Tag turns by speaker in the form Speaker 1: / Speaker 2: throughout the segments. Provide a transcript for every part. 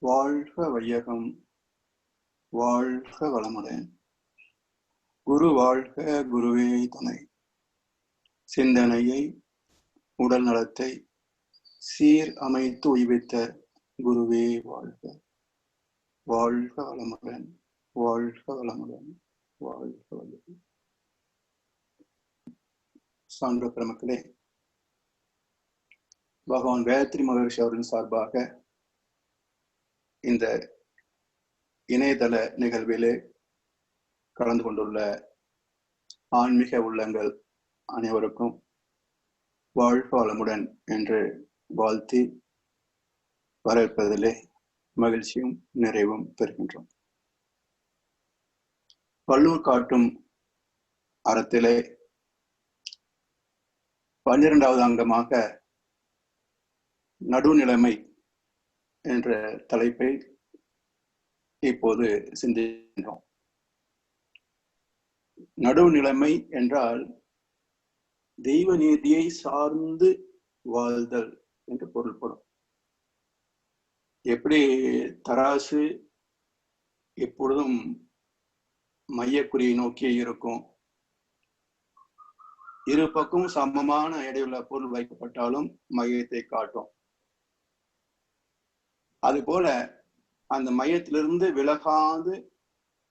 Speaker 1: வாழ்க வையகம், வாழ்க வளமுடன். குரு வாழ்க, குருவே துணை. சிந்தனையை, உடல் நலத்தை சீர் அமைத்து உய்வித்த குருவே வாழ்க. வாழ்க வளமுடன், வாழ்க வளமுடன், வாழ்க வளமுடன். சான்ற பெருமக்களே, பகவான் காயத்ரி மகரிஷி அவரின் சார்பாக இந்த இணையதள நிகழ்விலே கலந்து கொண்டுள்ள ஆன்மீக உள்ளங்கள் அனைவருக்கும் வாழ்க வளமுடன் என்று வாழ்த்தி வரவேற்பதிலே மகிழ்ச்சியும் நிறைவும் பெறுகின்றோம். வள்ளுவர் காட்டும் அறத்திலே 12வது அங்கமாக நடுநிலைமை என்ற தலைப்பை இப்போது சிந்திக்கின்றோம். நடுநிலைமை என்றால் தெய்வ நீதியை சார்ந்து வாழ்தல் என்று பொருள்படும். எப்படி தராசு எப்பொழுதும் மையக்குறியை நோக்கியே இருக்கும், இரு பக்கம் சமமான எடையுள்ள பொருள் வைக்கப்பட்டாலும் மையத்தை காட்டும். அதுபோல அந்த மையத்திலிருந்து விலகாது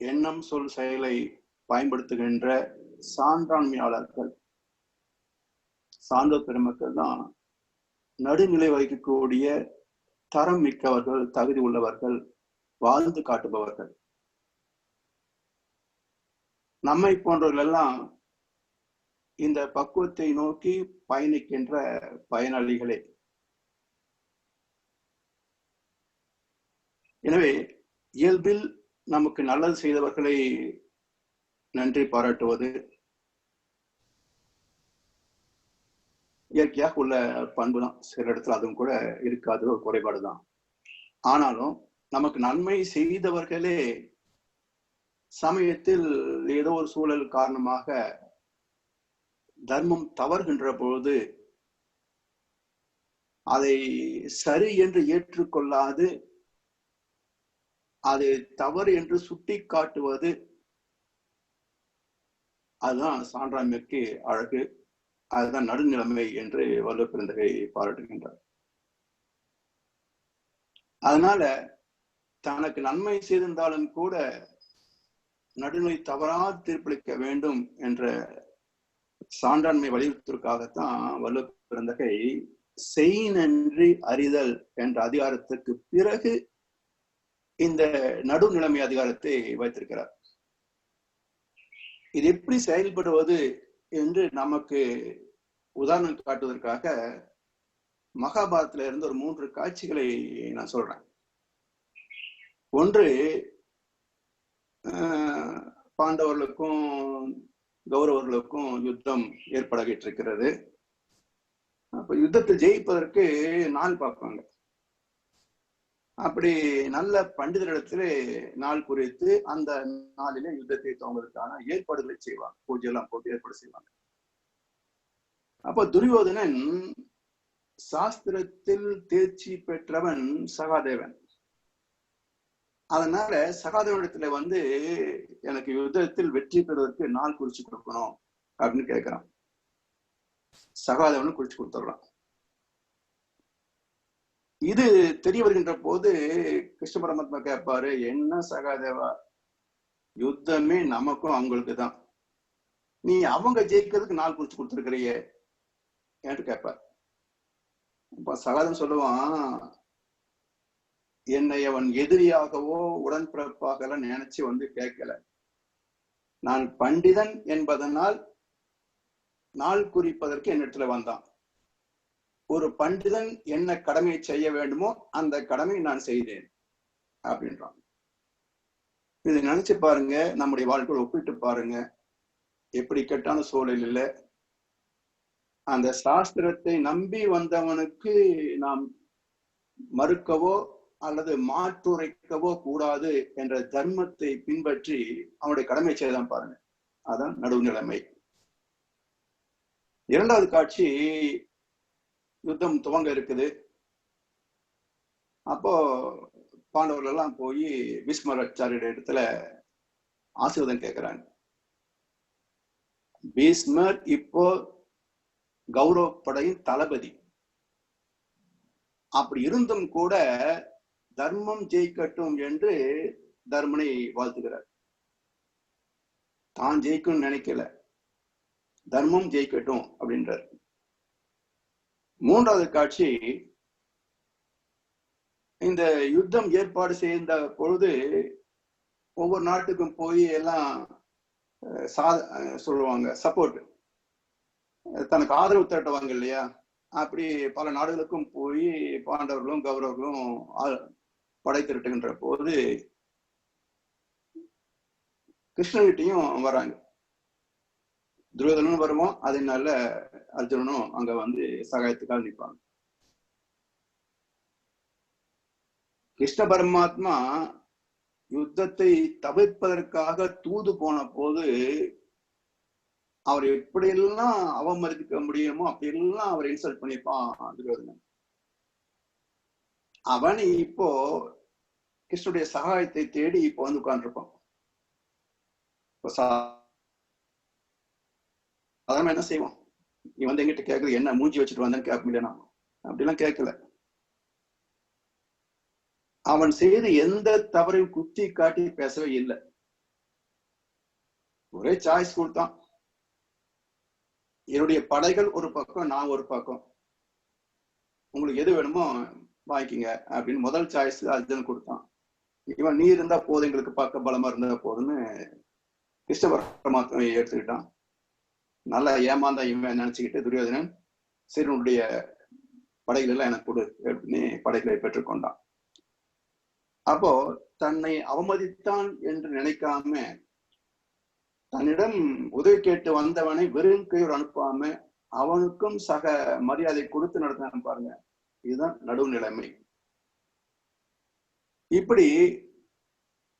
Speaker 1: எண்ணம் சொல் செயலை பயன்படுத்துகின்ற சான்றாண்மையாளர்கள், சான்ற பெருமக்கள் தான் நடுநிலை வகிக்கக்கூடிய தரம் மிக்கவர்கள், தகுதி உள்ளவர்கள், வாழ்ந்து காட்டுபவர்கள். நம்மை போன்றவர்கள் எல்லாம் இந்த பக்குவத்தை நோக்கி பயணிக்கின்ற பயனாளிகளே. எனவே இயல்பில் நமக்கு நல்லது செய்தவர்களை நன்றி பாராட்டுவது இயற்கையாக உள்ள பண்பு தான். சில இடத்துல அதுவும் கூட இருக்காது, ஒரு குறைபாடுதான். ஆனாலும் நமக்கு நன்மை செய்தவர்களே சமயத்தில் ஏதோ ஒரு சூழல் காரணமாக தர்மம் தவறுகின்ற பொழுது அதை சரி என்று ஏற்றுக்கொள்ளாது அது தவறு என்று சுட்டி காட்டுவது, அதுதான் சான்றாண்மைக்கு அழகு. அதுதான் நடுநிலைமை என்று வள்ளுவர் பெருந்தகை பாராட்டுகின்றார். அதனால தனக்கு நன்மை செய்திருந்தாலும் கூட நடுநிலை தவறாது தீர்ப்பளிக்க வேண்டும் என்ற சான்றாண்மை வலியுறுத்திற்காகத்தான் வள்ளுவர் பெருந்தகை செய் நன்றி அறிதல் என்ற அதிகாரத்துக்கு பிறகு இந்த நடுநிலைமை அதிகாரத்தை வைத்திருக்கிறார். இது எப்படி செயல்படுவது என்று நமக்கு உதாரணம் காட்டுவதற்காக மகாபாரதத்துல இருந்து ஒரு 3 காட்சிகளை நான் சொல்றேன். ஒன்று, பாண்டவர்களுக்கும் கௌரவர்களுக்கும் யுத்தம் ஏற்படாகிட்டு இருக்கிறது. அப்ப யுத்தத்தை ஜெயிப்பதற்கு நாள் பார்ப்பாங்க. அப்படி நல்ல பண்டிதரிடத்திலே நாள் குறித்து அந்த நாளிலே யுத்தத்தை துவங்குவதற்கான ஏற்பாடுகளை செய்வாங்க. பூஜை எல்லாம் போட்டு ஏற்பாடு செய்வாங்க. அப்ப துரியோதனன் சாஸ்திரத்தில் தேர்ச்சி பெற்றவன் சகாதேவன். அதனால சகாதேவனிடத்துல எனக்கு யுத்தத்தில் வெற்றி பெறுவதற்கு நாள் குறிச்சு கொடுக்கணும் அப்படின்னு கேட்கிறான். சகாதேவன் குறிச்சு கொடுத்துடுறான். இது தெரிய வருகின்ற போது கிருஷ்ண பரமாத்மா கேட்பாரு, என்ன சகாதேவா, யுத்தமே நமக்கும் அவங்களுக்கு தான், நீ அவங்க ஜெயிக்கிறதுக்கு நாள் குறிச்சு கொடுத்துருக்கிறிய என்று கேட்பார். இப்ப சகாதேவன் சொல்லுவான், என்னை அவன் எதிரியாகவோ உடன்பிறப்பாக நினைச்சு கேட்கல. நான் பண்டிதன் என்பதனால் நாள் குறிப்பதற்கு என்னிடத்துல வந்தான். ஒரு பண்டிதன் என்ன கடமையை செய்ய வேண்டுமோ அந்த கடமையை நான் செய்தேன் அப்படின்றான். இதை நினைச்சு பாருங்க, நம்முடைய வாழ்க்கையோட ஒப்பிட்டு பாருங்க. எப்படி கெட்டான சூழலில் அந்த சாஸ்திரத்தை நம்பி வந்தவனுக்கு நாம் மறுக்கவோ அல்லது மாற்றுரைக்கவோ கூடாது என்ற தர்மத்தை பின்பற்றி அவனுடைய கடமை செய்தான் பாருங்க. அதான் நடுநிலைமை. இரண்டாவது காட்சி, யுத்தம் துவங்க இருக்குது. அப்போ பாண்டவர்கள் எல்லாம் போய் பீஷ்மராச்சாரிய இடத்துல ஆசீர்வாதம் கேட்கிறாங்க. பீஷ்மர் இப்போ கௌரவ படையின் தளபதி. அப்படி இருந்தும் கூட தர்மம் ஜெயிக்கட்டும் என்று தர்மனை வாழ்த்துகிறார். தான் ஜெயிக்கும் நினைக்கல, தர்மம் ஜெயிக்கட்டும் அப்படின்றார். மூன்றாவது காட்சி, இந்த யுத்தம் ஏற்பாடு செய்த பொழுது ஒவ்வொரு நாட்டுக்கும் போய் எல்லாம் சொல்லுவாங்க, சப்போர்ட், தனக்கு ஆதரவு திரட்டுவாங்க இல்லையா. அப்படி பல நாடுகளுக்கும் போய் பாண்டவர்களும் கௌரவர்களும் படை திரட்டுகின்ற போது கிருஷ்ணகிட்டையும் வராங்க. துரியோதனும் வருவோம், அதனால அர்ஜுனனும் அங்க வந்து சகாயத்துக்காக நிற்பாங்க. கிருஷ்ண பரமாத்மா யுத்தத்தை தவிர்ப்பதற்காக தூது போன போது அவர் எப்படியெல்லாம் அவமதிக்க முடியுமோ அப்படியெல்லாம் அவர் இன்சல்ட் பண்ணியிருப்பான் துரியோதனன். அவன் இப்போ கிருஷ்ணனுடைய சகாயத்தை தேடி இப்போ வந்து உட்கார்ந்துருப்பான். அதெல்லாம் என்ன செய்வான், நீ வந்து எங்கிட்ட கேட்கறது என்ன, மூஞ்சி வச்சுட்டு வந்தேன்னு கேட்க முடியல. நான் அப்படிலாம் கேட்கல. அவன் செய்து எந்த தவறையும் குத்தி காட்டி பேசவே இல்லை. ஒரே சாய்ஸ் கொடுத்தான், என்னுடைய படைகள் ஒரு பக்கம், நான் ஒரு பக்கம், உங்களுக்கு எது வேணுமோ வாங்கிக்கிங்க அப்படின்னு முதல் சாய்ஸ் அர்ஜுனன் கொடுத்தான். இவன் நீ இருந்தா போதும், எங்களுக்கு பக்க பலமா இருந்தா போதும்னு கிருஷ்ண பரமாத்மா எடுத்துக்கிட்டான். நல்லா ஏமாந்தா இவன் நினைச்சுக்கிட்டு துரியோதனன் சரி உன்னுடைய படைகள் எல்லாம் எனக்கு கொடு அப்படின்னு படைகளை பெற்றுக்கொண்டான். அப்போ தன்னை அவமதித்தான் என்று நினைக்காம தன்னிடம் உதவி கேட்டு வந்தவனை வெறும் கையோடு அனுப்பாம அவனுக்கும் சக மரியாதை கொடுத்து நடத்தின பாருங்க. இதுதான் நடுநிலைமை. இப்படி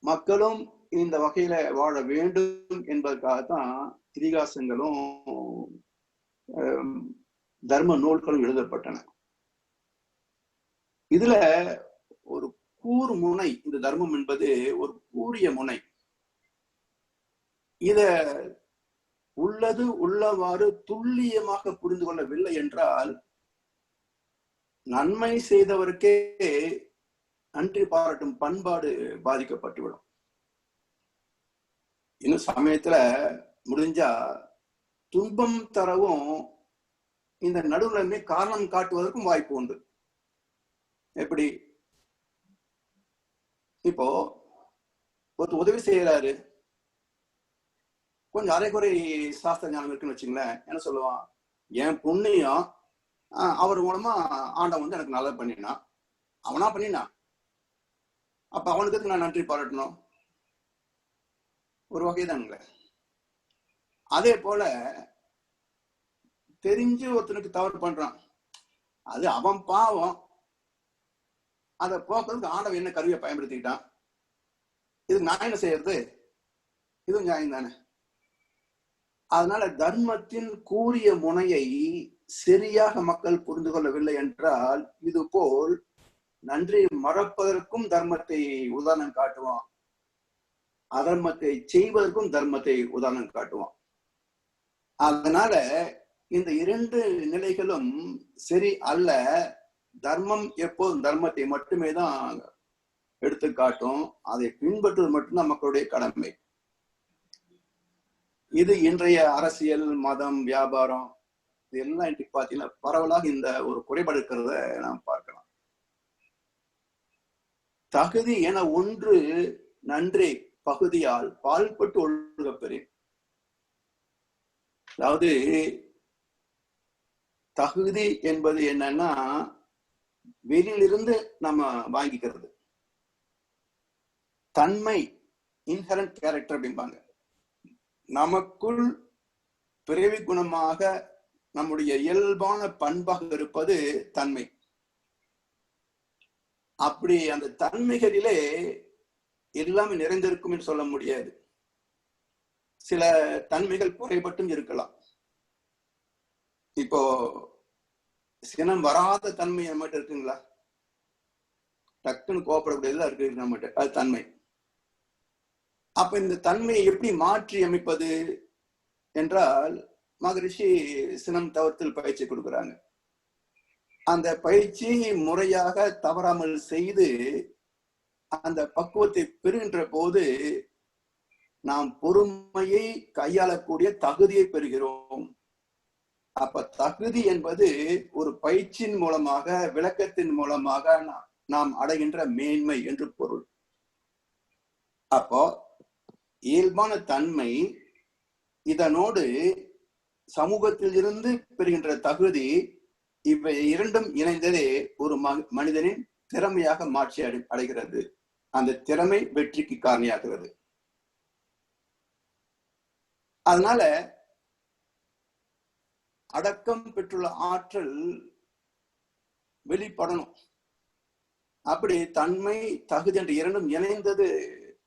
Speaker 1: மக்களும் இந்த வகையில வாழ வேண்டும் என்பதற்காகத்தான் இதிகாசங்களும் தர்ம நூல்களும் எழுதப்பட்டன. இதுல ஒரு கூறு முனை, இந்த தர்மம் என்பது ஒரு கூறிய முனை. இத உள்ளது உள்ளவாறு துல்லியமாக புரிந்து கொள்ளவில்லை என்றால் நன்மை செய்தவருக்கே நன்றி பாராட்டும் பண்பாடு பாதிக்கப்பட்டுவிடும். இன்னும் சமயத்துல முடிஞ்சா துன்பம் தரவும் இந்த நடுநிலைமை காரணம் காட்டுவதற்கும் வாய்ப்பு உண்டு. எப்படி, இப்போ ஒரு உதவி செய்யறாரு, கொஞ்சம் அரைக்குறை சாஸ்திர ஞானம் இருக்குன்னு வச்சுங்களேன், என்ன சொல்லுவான், என் புண்ணியம் அவர் மூலமா ஆண்டவன் வந்து எனக்கு நல்லது பண்ணினா, அவனா பண்ணினா, அப்ப அவனுக்கு நான் நன்றி பாராட்டணும், ஒரு வகைதானுங்களே. அதே போல தெரிஞ்சு ஒருத்தனுக்கு தவறு பண்றான், அது அவன் பாவம், அதை போக்குறதுக்கு ஆண்டவன் என்ன கருவியை பயன்படுத்திக்கிட்டான், இது நான் என்ன செய்யறது, இது நியாயம் தானே. அதனால தர்மத்தின் கூறிய முனையை சரியாக மக்கள் புரிந்து கொள்ளவில்லை என்றால் இது போல் நன்றி மறப்பதற்கும் தர்மத்தை உதாரணம் காட்டுவான், அதர்மத்தை செய்வதற்கும் தர்மத்தை உதாரணம் காட்டுவான். அதனால இந்த இரண்டு நிலைகளும் சரி அல்ல. தர்மம் எப்போதும் தர்மத்தை மட்டுமே தான் எடுத்து காட்டும், அதை பின்பற்றுவது மட்டும்தான் மக்களுடைய கடமை. இது இன்றைய அரசியல், மதம், வியாபாரம் இதெல்லாம் இன்னைக்கு பார்த்தீங்கன்னா பரவலாக இந்த ஒரு குறைபாடு இருக்கிறத நாம் பார்க்கலாம். தகுதி என ஒன்று நன்றே பகுதியால் பால்பட்டு ஒழுக பெறேன். அதாவது தகுதி என்பது என்னன்னா வெளியிலிருந்து நம்ம வாங்கிக்கிறது. தன்மை இன்ஹரண்ட் கேரக்டர் அப்படிம்பாங்க. நமக்குள் பிறவி குணமாக நம்முடைய இயல்பான பண்பாக இருப்பது தன்மை. அப்படி அந்த தன்மைகளிலே எல்லாமே நிறைந்திருக்கும் என்று சொல்ல முடியாது. சில தன்மைகள் குறைபட்டும் இருக்கலாம். இப்போ சினம் வராத தன்மை நம்மகிட்ட இருக்குங்களா? டக்குன்னு கோபப்படக்கூடியதுதான் இருக்கு நம்மகிட்ட, அது தன்மை. அப்ப இந்த தன்மையை எப்படி மாற்றி அமைப்பது என்றால் மகரிஷி சினம் தவத்தில் பயிற்சி கொடுக்குறாங்க. அந்த பயிற்சி முறையாக தவறாமல் செய்து அந்த பக்குவத்தை பெறுகின்ற போது நாம் பொறுமையை கையாளக்கூடிய தகுதியை பெறுகிறோம். அப்ப தகுதி என்பது ஒரு பயிற்சியின் மூலமாக, விளக்கத்தின் மூலமாக நாம் அடைகின்ற மேன்மை என்று பொருள். அப்போ இயல்பான தன்மை, இதனோடு சமூகத்தில் இருந்து பெறுகின்ற தகுதி, இவை இரண்டும் இணைந்ததே ஒரு மனிதனின் திறமையாக மாற்றி அடைகிறது. அந்த திறமை வெற்றிக்கு காரணியாகிறது. அதனால அடக்கம் பெற்றுள்ள ஆற்றல் வெளிப்படணும். அப்படி தன்மை தகுதி என்ற இரண்டும் இணைந்தது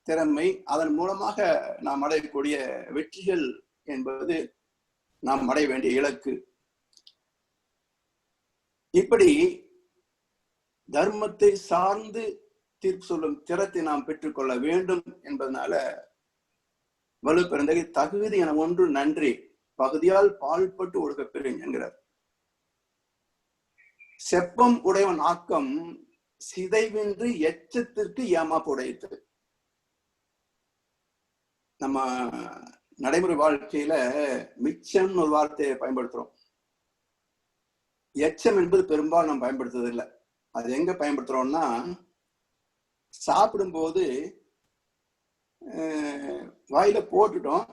Speaker 1: திறமை. அதன் மூலமாக நாம் அடையக்கூடிய வெற்றிகள் என்பது நாம் அடைய வேண்டிய இலக்கு. இப்படி தர்மத்தை சார்ந்து தீர்ப்பு சொல்லும் திறத்தை நாம் பெற்றுக்கொள்ள வேண்டும் என்பதனால வலுப்பெருந்தகை தகுதி என ஒன்று நன்றி, பகுதியால் பால்பட்டு ஒழுக பெறும் என்கிறார். செப்பம் உடையவன் ஆக்கம் சிதைவின்றி எச்சத்திற்கு ஏமாப்பு உடையது. நம்ம நடைமுறை வாழ்க்கையில மிச்சம்னு ஒரு வார்த்தையை பயன்படுத்துறோம். எச்சம் என்பது பெரும்பாலும் நம்ம பயன்படுத்துறது இல்லை. அது எங்க பயன்படுத்துறோம்னா, சாப்பிடும்போது வாயில போட்டுட்டோம்,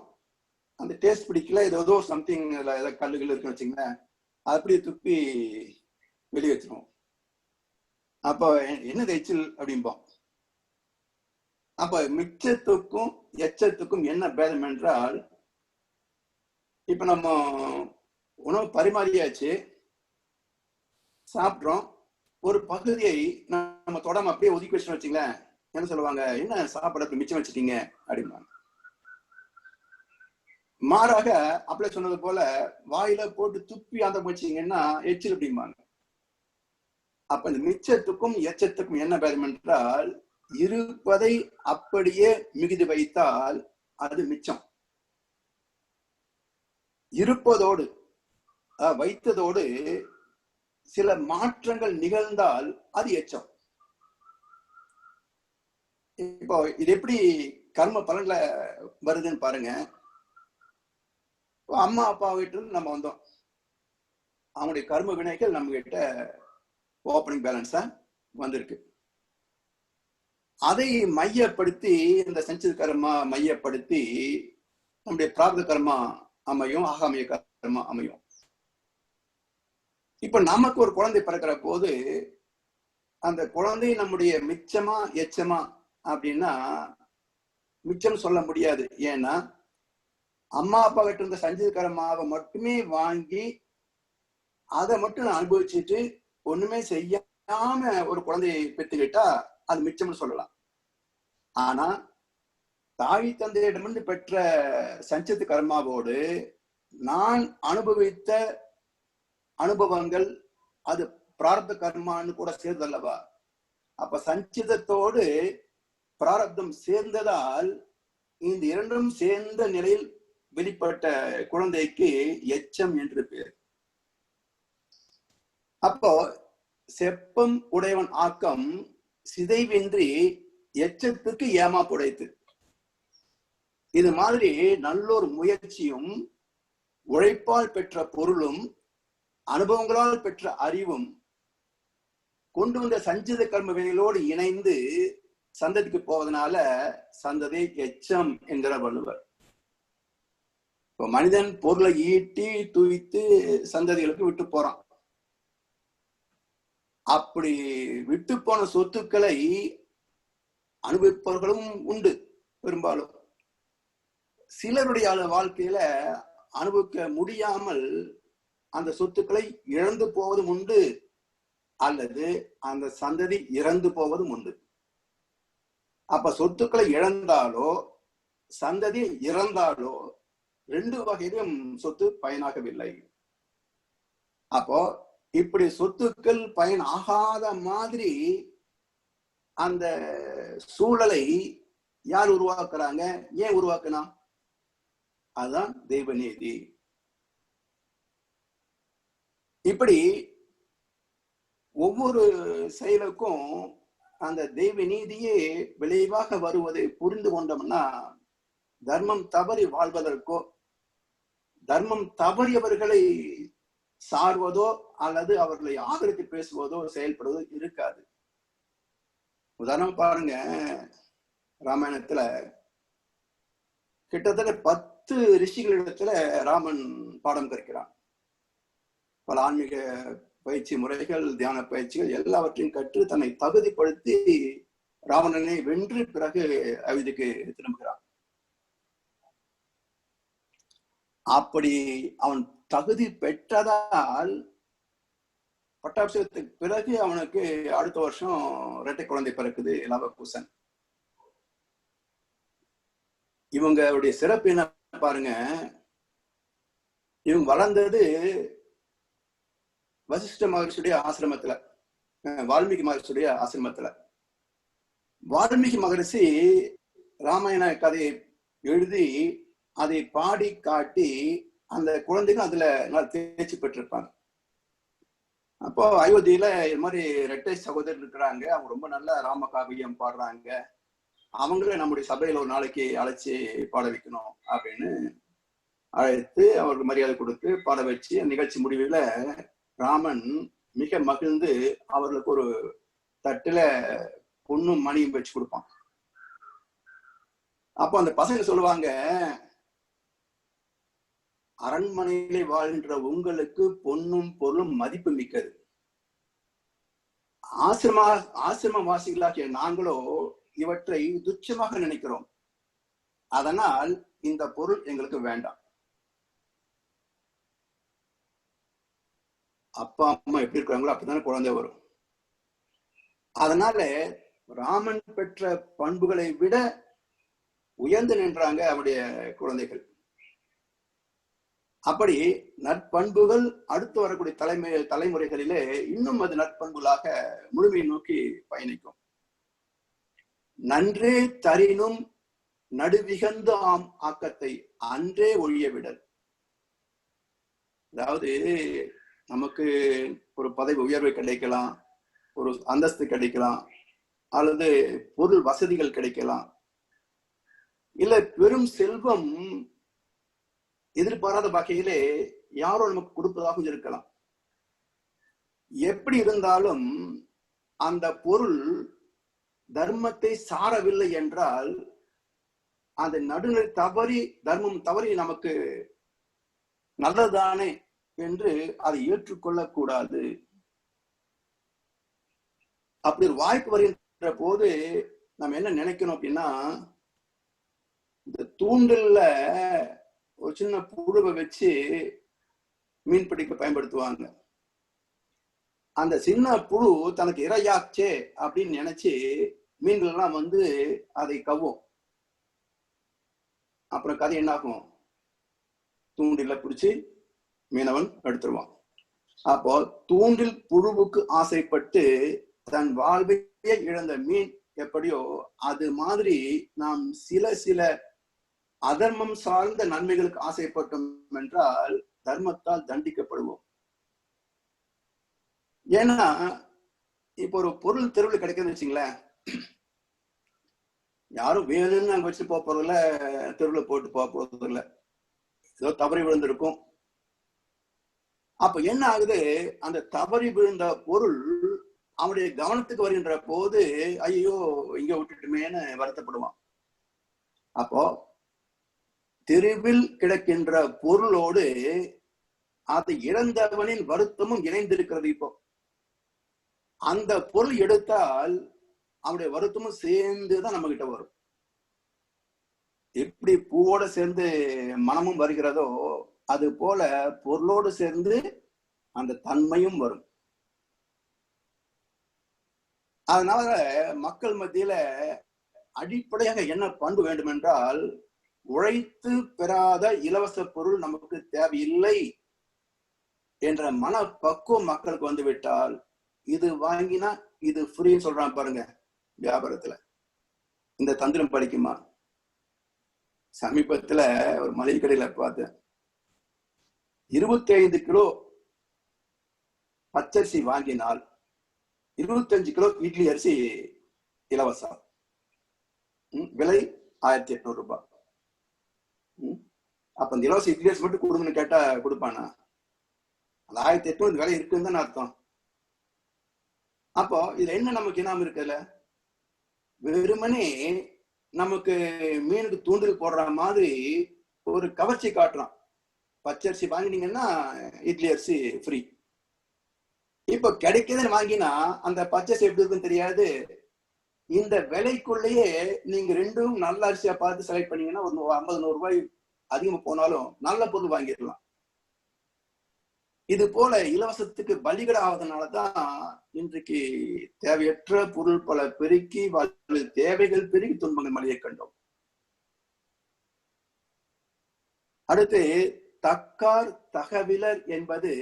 Speaker 1: அந்த டேஸ்ட் பிடிக்கல, ஏதோ சம்திங் ஏதாவது கல்லுகள் இருக்குன்னு வச்சுங்களேன், அப்படியே துப்பி வெளியே வச்சிருவோம். அப்போ என்னது எச்சில் அப்படிம்போம். அப்ப மிச்சத்துக்கும் எச்சத்துக்கும் என்ன பேதம் என்றால், இப்ப நம்ம உணவு பரிமாறியாச்சு, சாப்பிட்றோம், ஒரு பகுதியை நம்ம தொடாம அப்படியே ஒதுக்கி வச்சுன்னு வச்சுங்களேன், என்ன சொல்லுவாங்க, என்ன சாப்பாடு மிச்சம் வச்சுட்டீங்க அப்படிம்பாங்க. மாறாக அப்படியே சொன்னது போல வாயில போட்டு துப்பி அந்த வச்சீங்கன்னா எச்சில் அப்படிம்பாங்க. அப்ப இந்த மிச்சத்துக்கும் எச்சத்துக்கும் என்ன பேதம் என்றால், இருப்பதை அப்படியே மிகுதி வைத்தால் அது மிச்சம், இருப்பதோடு வைத்ததோடு சில மாற்றங்கள் நிகழ்ந்தால் அது எச்சம். இப்போ இது எப்படி கர்ம பலன்ல வருதுன்னு பாருங்க. அம்மா அப்பா வீட்டு இருந்து நம்ம வந்தோம், அவங்களுடைய கர்ம வினைகள் நம்ம கிட்ட ஓப்பனிங் பேலன்ஸா வந்திருக்கு. அதை மையப்படுத்தி, இந்த சஞ்சித கர்மா மையப்படுத்தி நம்முடைய பிரார்த்த கர்மா அமையும், ஆகாமிய கர்மா அமையும். இப்ப நமக்கு ஒரு குழந்தை பிறக்கிற போது அந்த குழந்தை நம்முடைய மிச்சமா எச்சமா அப்படின்னா மிச்சம் சொல்ல முடியாது. ஏன்னா அம்மா அப்பா கிட்ட இருந்த சஞ்சித கர்மாவை மட்டுமே வாங்கி அதை மட்டும் அனுபவிச்சுட்டு ஒண்ணுமே செய்யாம ஒரு குழந்தையை பெற்றுக்கிட்டா அது மிச்சம்னு சொல்லலாம். ஆனா தாய் தந்தையிடமிருந்து பெற்ற சஞ்சித கர்மாவோடு நான் அனுபவித்த அனுபவங்கள் அது பிராரப்த கர்மான்னு கூட சேர்ந்தல்லவா. அப்ப சஞ்சிதத்தோடு பிராரப்தம் சேர்ந்ததால் இந்த இரண்டும் சேர்ந்த நிலையில் வெளிப்பட்ட குழந்தைக்கு எச்சம் என்று பேர். அப்போ செப்பம் உடையவன் ஆக்கம் சிதைவின்றி எச்சத்துக்கு ஏமாப்புடைத்து. இது மாதிரி நல்லொரு முயற்சியும் உழைப்பால் பெற்ற பொருளும் அனுபவங்களால் பெற்ற அறிவும் கொண்டு வந்த சஞ்சித கர்ம வினைகளோடு இணைந்து சந்ததிக்கு போவதனால சந்ததி எச்சம் என்கிற வள்ளுவர். இப்போ மனிதன் பொருளை ஈட்டி துய்த்து சந்ததிகளுக்கு விட்டு போறான். அப்படி விட்டு போன சொத்துக்களை அனுபவிப்பவர்களும் உண்டு. பெரும்பாலும் சிலருடைய வாழ்க்கையில அனுபவிக்க முடியாமல் அந்த சொத்துக்களை இழந்து போவதும் உண்டு, அல்லது அந்த சந்ததி இறந்து போவதும் உண்டு. அப்ப சொத்துக்களை இழந்தாலோ சந்ததி இறந்தாலோ ரெண்டு வகையிலும் சொத்து பயனாகவில்லை. அப்போ இப்படி சொத்துக்கள் பயன் ஆகாத மாதிரி அந்த சூழலை யார் உருவாக்குறாங்க? ஏன் உருவாக்குனா? அதுதான் தெய்வ நீதி. இப்படி ஒவ்வொரு செயலுக்கும் அந்த தெய்வ நீதியே விளைவாக வருவதை புரிந்து கொண்டோம்னா, தர்மம் தவறி வாழ்வதற்கோ, தர்மம் தவறியவர்களை சார்வதோ அல்லது அவர்களை ஆதரித்து பேசுவதோ செயல்படுவதோ இருக்காது. உதாரணம் பாருங்க, ராமாயணத்துல கிட்டத்தட்ட 10 ரிஷிகளிடத்துல ராமன் பாடம் கற்கிறான். பல ஆன்மீக பயிற்சி முறைகள், தியான பயிற்சிகள் எல்லாவற்றையும் கற்று தன்னை தகுதிப்படுத்தி ராவணனை வென்று பிறகு அயோத்திக்கு திரும்புகிறான். அப்படி அவன் தகுதி பெற்றதால் பட்டாபிஷேகத்துக்கு பிறகு அவனுக்கு அடுத்த வருஷம் இரட்டை குழந்தை பிறக்குது, லவகுசன். இவங்களுடைய சிறப்பு என்ன பாருங்க, இவங்க வளர்ந்தது வசிஷ்ட மகர்ஷியுடைய ஆசிரமத்துல, வால்மீகி மகர்ஷியுடைய ஆசிரமத்துல. வால்மீகி மகர்ஷி ராமாயண கதையை எழுதி அதை பாடி காட்டி அந்த குழந்தைகள் அதுல நல்லா தேர்ச்சி பெற்றிருப்பாங்க. அப்போ அயோத்தியில இது மாதிரி இரட்டை சகோதரர் இருக்கிறாங்க, அவங்க ரொம்ப நல்ல ராம காவியம் பாடுறாங்க, அவங்கள நம்முடைய சபையில ஒரு நாளைக்கு அழைச்சி பாட வைக்கணும் அப்படின்னு அழைத்து அவருக்கு மரியாதை கொடுத்து பாட வச்சு நிகழ்ச்சி முடிவில் ராமன் மிக மகிழ்ந்து அவர்களுக்கு ஒரு தட்டுல பொண்ணும் மணியும் வச்சு கொடுப்பான். அப்போ அந்த பசங்க சொல்லுவாங்க, அரண்மனையிலே வாழ்கின்ற உங்களுக்கு பொன்னும் பொருளும் மதிப்பு மிக்கது, ஆசிரம வாசிகளாகிய நாங்களோ இவற்றை துச்சமாக நினைக்கிறோம், அதனால் இந்த பொருள் எங்களுக்கு வேண்டாம். அப்பா அம்மா எப்படி இருக்கிறாங்களோ அப்படித்தானே குழந்தை வரும். அதனால ராமன் பெற்ற பண்புகளை விட உயர்ந்து நின்றாங்க அவருடைய குழந்தைகள். அப்படி நற்பண்புகள் அடுத்து வரக்கூடிய தலைமுறைகளிலே இன்னும் அது நற்பண்புகளாக முழுமையை நோக்கி பயணிக்கும். நன்றே தரினும் நடுவிகந்து ஆம் ஆக்கத்தை அன்றே ஒழிய விடல். அதாவது நமக்கு ஒரு பதவி உயர்வு கிடைக்கலாம், ஒரு அந்தஸ்து கிடைக்கலாம், அல்லது பொருள் வசதிகள் கிடைக்கலாம், இல்ல பெரும் செல்வம் எதிர்பாராத வகையிலே யாரோ நமக்கு கொடுப்பதாகவும் இருக்கலாம். எப்படி இருந்தாலும் அந்த பொருள் தர்மத்தை சாரவில்லை என்றால் அந்த நடுநிலை தவறி, தர்மம் தவறி நமக்கு நல்லதானே என்று அதை ஏற்றுக்கொள்ள கூடாது. அப்படி ஒரு வாய்ப்பு வருகின்ற போது நம்ம என்ன நினைக்கணும் அப்படின்னா, இந்த தூண்டில்ல ஒரு சின்ன புழுவை வச்சு மீன் பிடிக்க பயன்படுத்துவாங்க. அந்த சின்ன புழு தனக்கு இரையாச்சே அப்படின்னு நினைச்சு மீன்கள் எல்லாம் வந்து அதை கவ்வும். அப்புறம் கதை என்ன ஆகும், தூண்டில பிடிச்சு மீனவன் எடுத்துருவான். அப்போ தூண்டில் புழுவுக்கு ஆசைப்பட்டு தன் வாழ்வையே இழந்த மீன் எப்படியோ அது மாதிரி நாம் சில அதர்மம் சார்ந்த நன்மைகளுக்கு ஆசைப்பட்டோம் என்றால் தர்மத்தால் தண்டிக்கப்படுவோம். ஏன்னா இப்போ ஒரு பொருள் தெருவில் கிடைக்குதுன்னு வச்சுங்களேன், யாரும் வேணும்னு அங்க வச்சு போறதில்ல, தெருவில் போட்டு போறதில்ல, ஏதோ தவறி விழுந்திருக்கும். அப்ப என்ன ஆகுது, அந்த தவறி விழுந்த பொருள் அவனுடைய கவனத்துக்கு வருகின்ற போது ஐயோ இங்க விட்டுட்டுமேன்னு வருத்தப்படுவான். அப்போ தெருவில் கிடக்கின்ற பொருளோடு அதை இழந்தவனின் வருத்தமும் இணைந்திருக்கிறது. இப்போ அந்த பொருள் எடுத்தால் அவனுடைய வருத்தமும் சேர்ந்துதான் நம்ம கிட்ட வரும். எப்படி பூவோட சேர்ந்து மனமும் வருகிறதோ அது போல பொருளோடு சேர்ந்து அந்த தன்மையும் வரும். அதனால மக்கள் மத்தியில அடிப்படையாக என்ன பண்பு வேண்டும் என்றால், உழைத்து பெறாத இலவச பொருள் நமக்கு தேவையில்லை என்ற மன பக்குவம் மக்களுக்கு வந்து விட்டால், இது வாங்கினா இது ஃப்ரீன்னு சொல்றான் பாருங்க, வியாபாரத்துல. இந்த தந்திரம் படிக்குமா? சமீபத்துல ஒரு மளிகை கடையில பார்த்தேன், 25 கிலோ பச்சரிசி வாங்கினால் 25 கிலோ இட்லி அரிசி இலவசம். விலை 1800 ரூபாய். அப்ப இந்த இலவச இட்லி அரிசி மட்டும் கொடுங்கன்னு கேட்டா கொடுப்பானா? அந்த 1800 விலை இருக்குன்னு தானே அர்த்தம். அப்போ இதுல என்ன நமக்கு இனாம இருக்குல்ல? வெறுமனே நமக்கு மீனுக்கு தூண்டில் போடுற மாதிரி ஒரு கவர்ச்சி காட்டுறான். பச்சரிசி வாங்கினீங்கன்னா இட்லி அரிசி ஃப்ரீ. இப்ப கிடைக்குதுன்னு வாங்கினா அந்த பச்சரிசி எப்படி இருக்குன்னு தெரியாது. இந்த விலைக்குள்ளேயே நீங்க ரெண்டும் நல்ல அரிசியா பார்த்து செலக்ட் பண்ணீங்கன்னா ஒரு 50-100 ரூபாய் அதிகமா போனாலும் நல்ல பொருள் வாங்கிடலாம். இது போல இலவசத்துக்கு பலிகடை ஆவதனாலதான் இன்றைக்கு தேவையற்ற பொருள் பல பெருக்கி தேவைகள் பெருகி துன்பங்கள் மலையை கண்டோம். அடுத்து தக்கார் தகவிலர் என்பது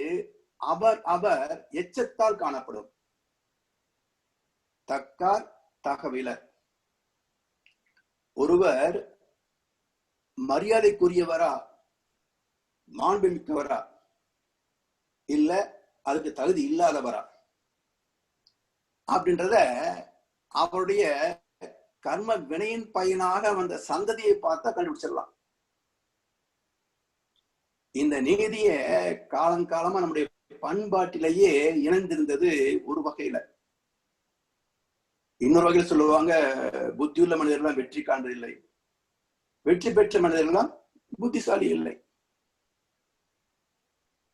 Speaker 1: அவர் அவர் எச்சத்தால் காணப்படும். தக்கார் தகவிலர், ஒருவர் மரியாதைக்குரியவரா, மாண்புமிக்கவரா, இல்ல அதுக்கு தகுதி இல்லாதவரா அப்படின்றத அவருடைய கர்ம வினையின் பயனாக வந்த சந்ததியை பார்த்தா கண்டுபிடிச்சிடலாம். இந்த நீதிய காலங்காலமா நம்முடைய பண்பாட்டிலேயே இணைந்திருந்தது ஒரு வகையில. இன்னொரு வகையில் சொல்லுவாங்க, புத்தியுள்ள மனிதர்கள்லாம் வெற்றி காண்பதில்லை, வெற்றி பெற்ற மனிதர்கள்லாம் புத்திசாலி இல்லை.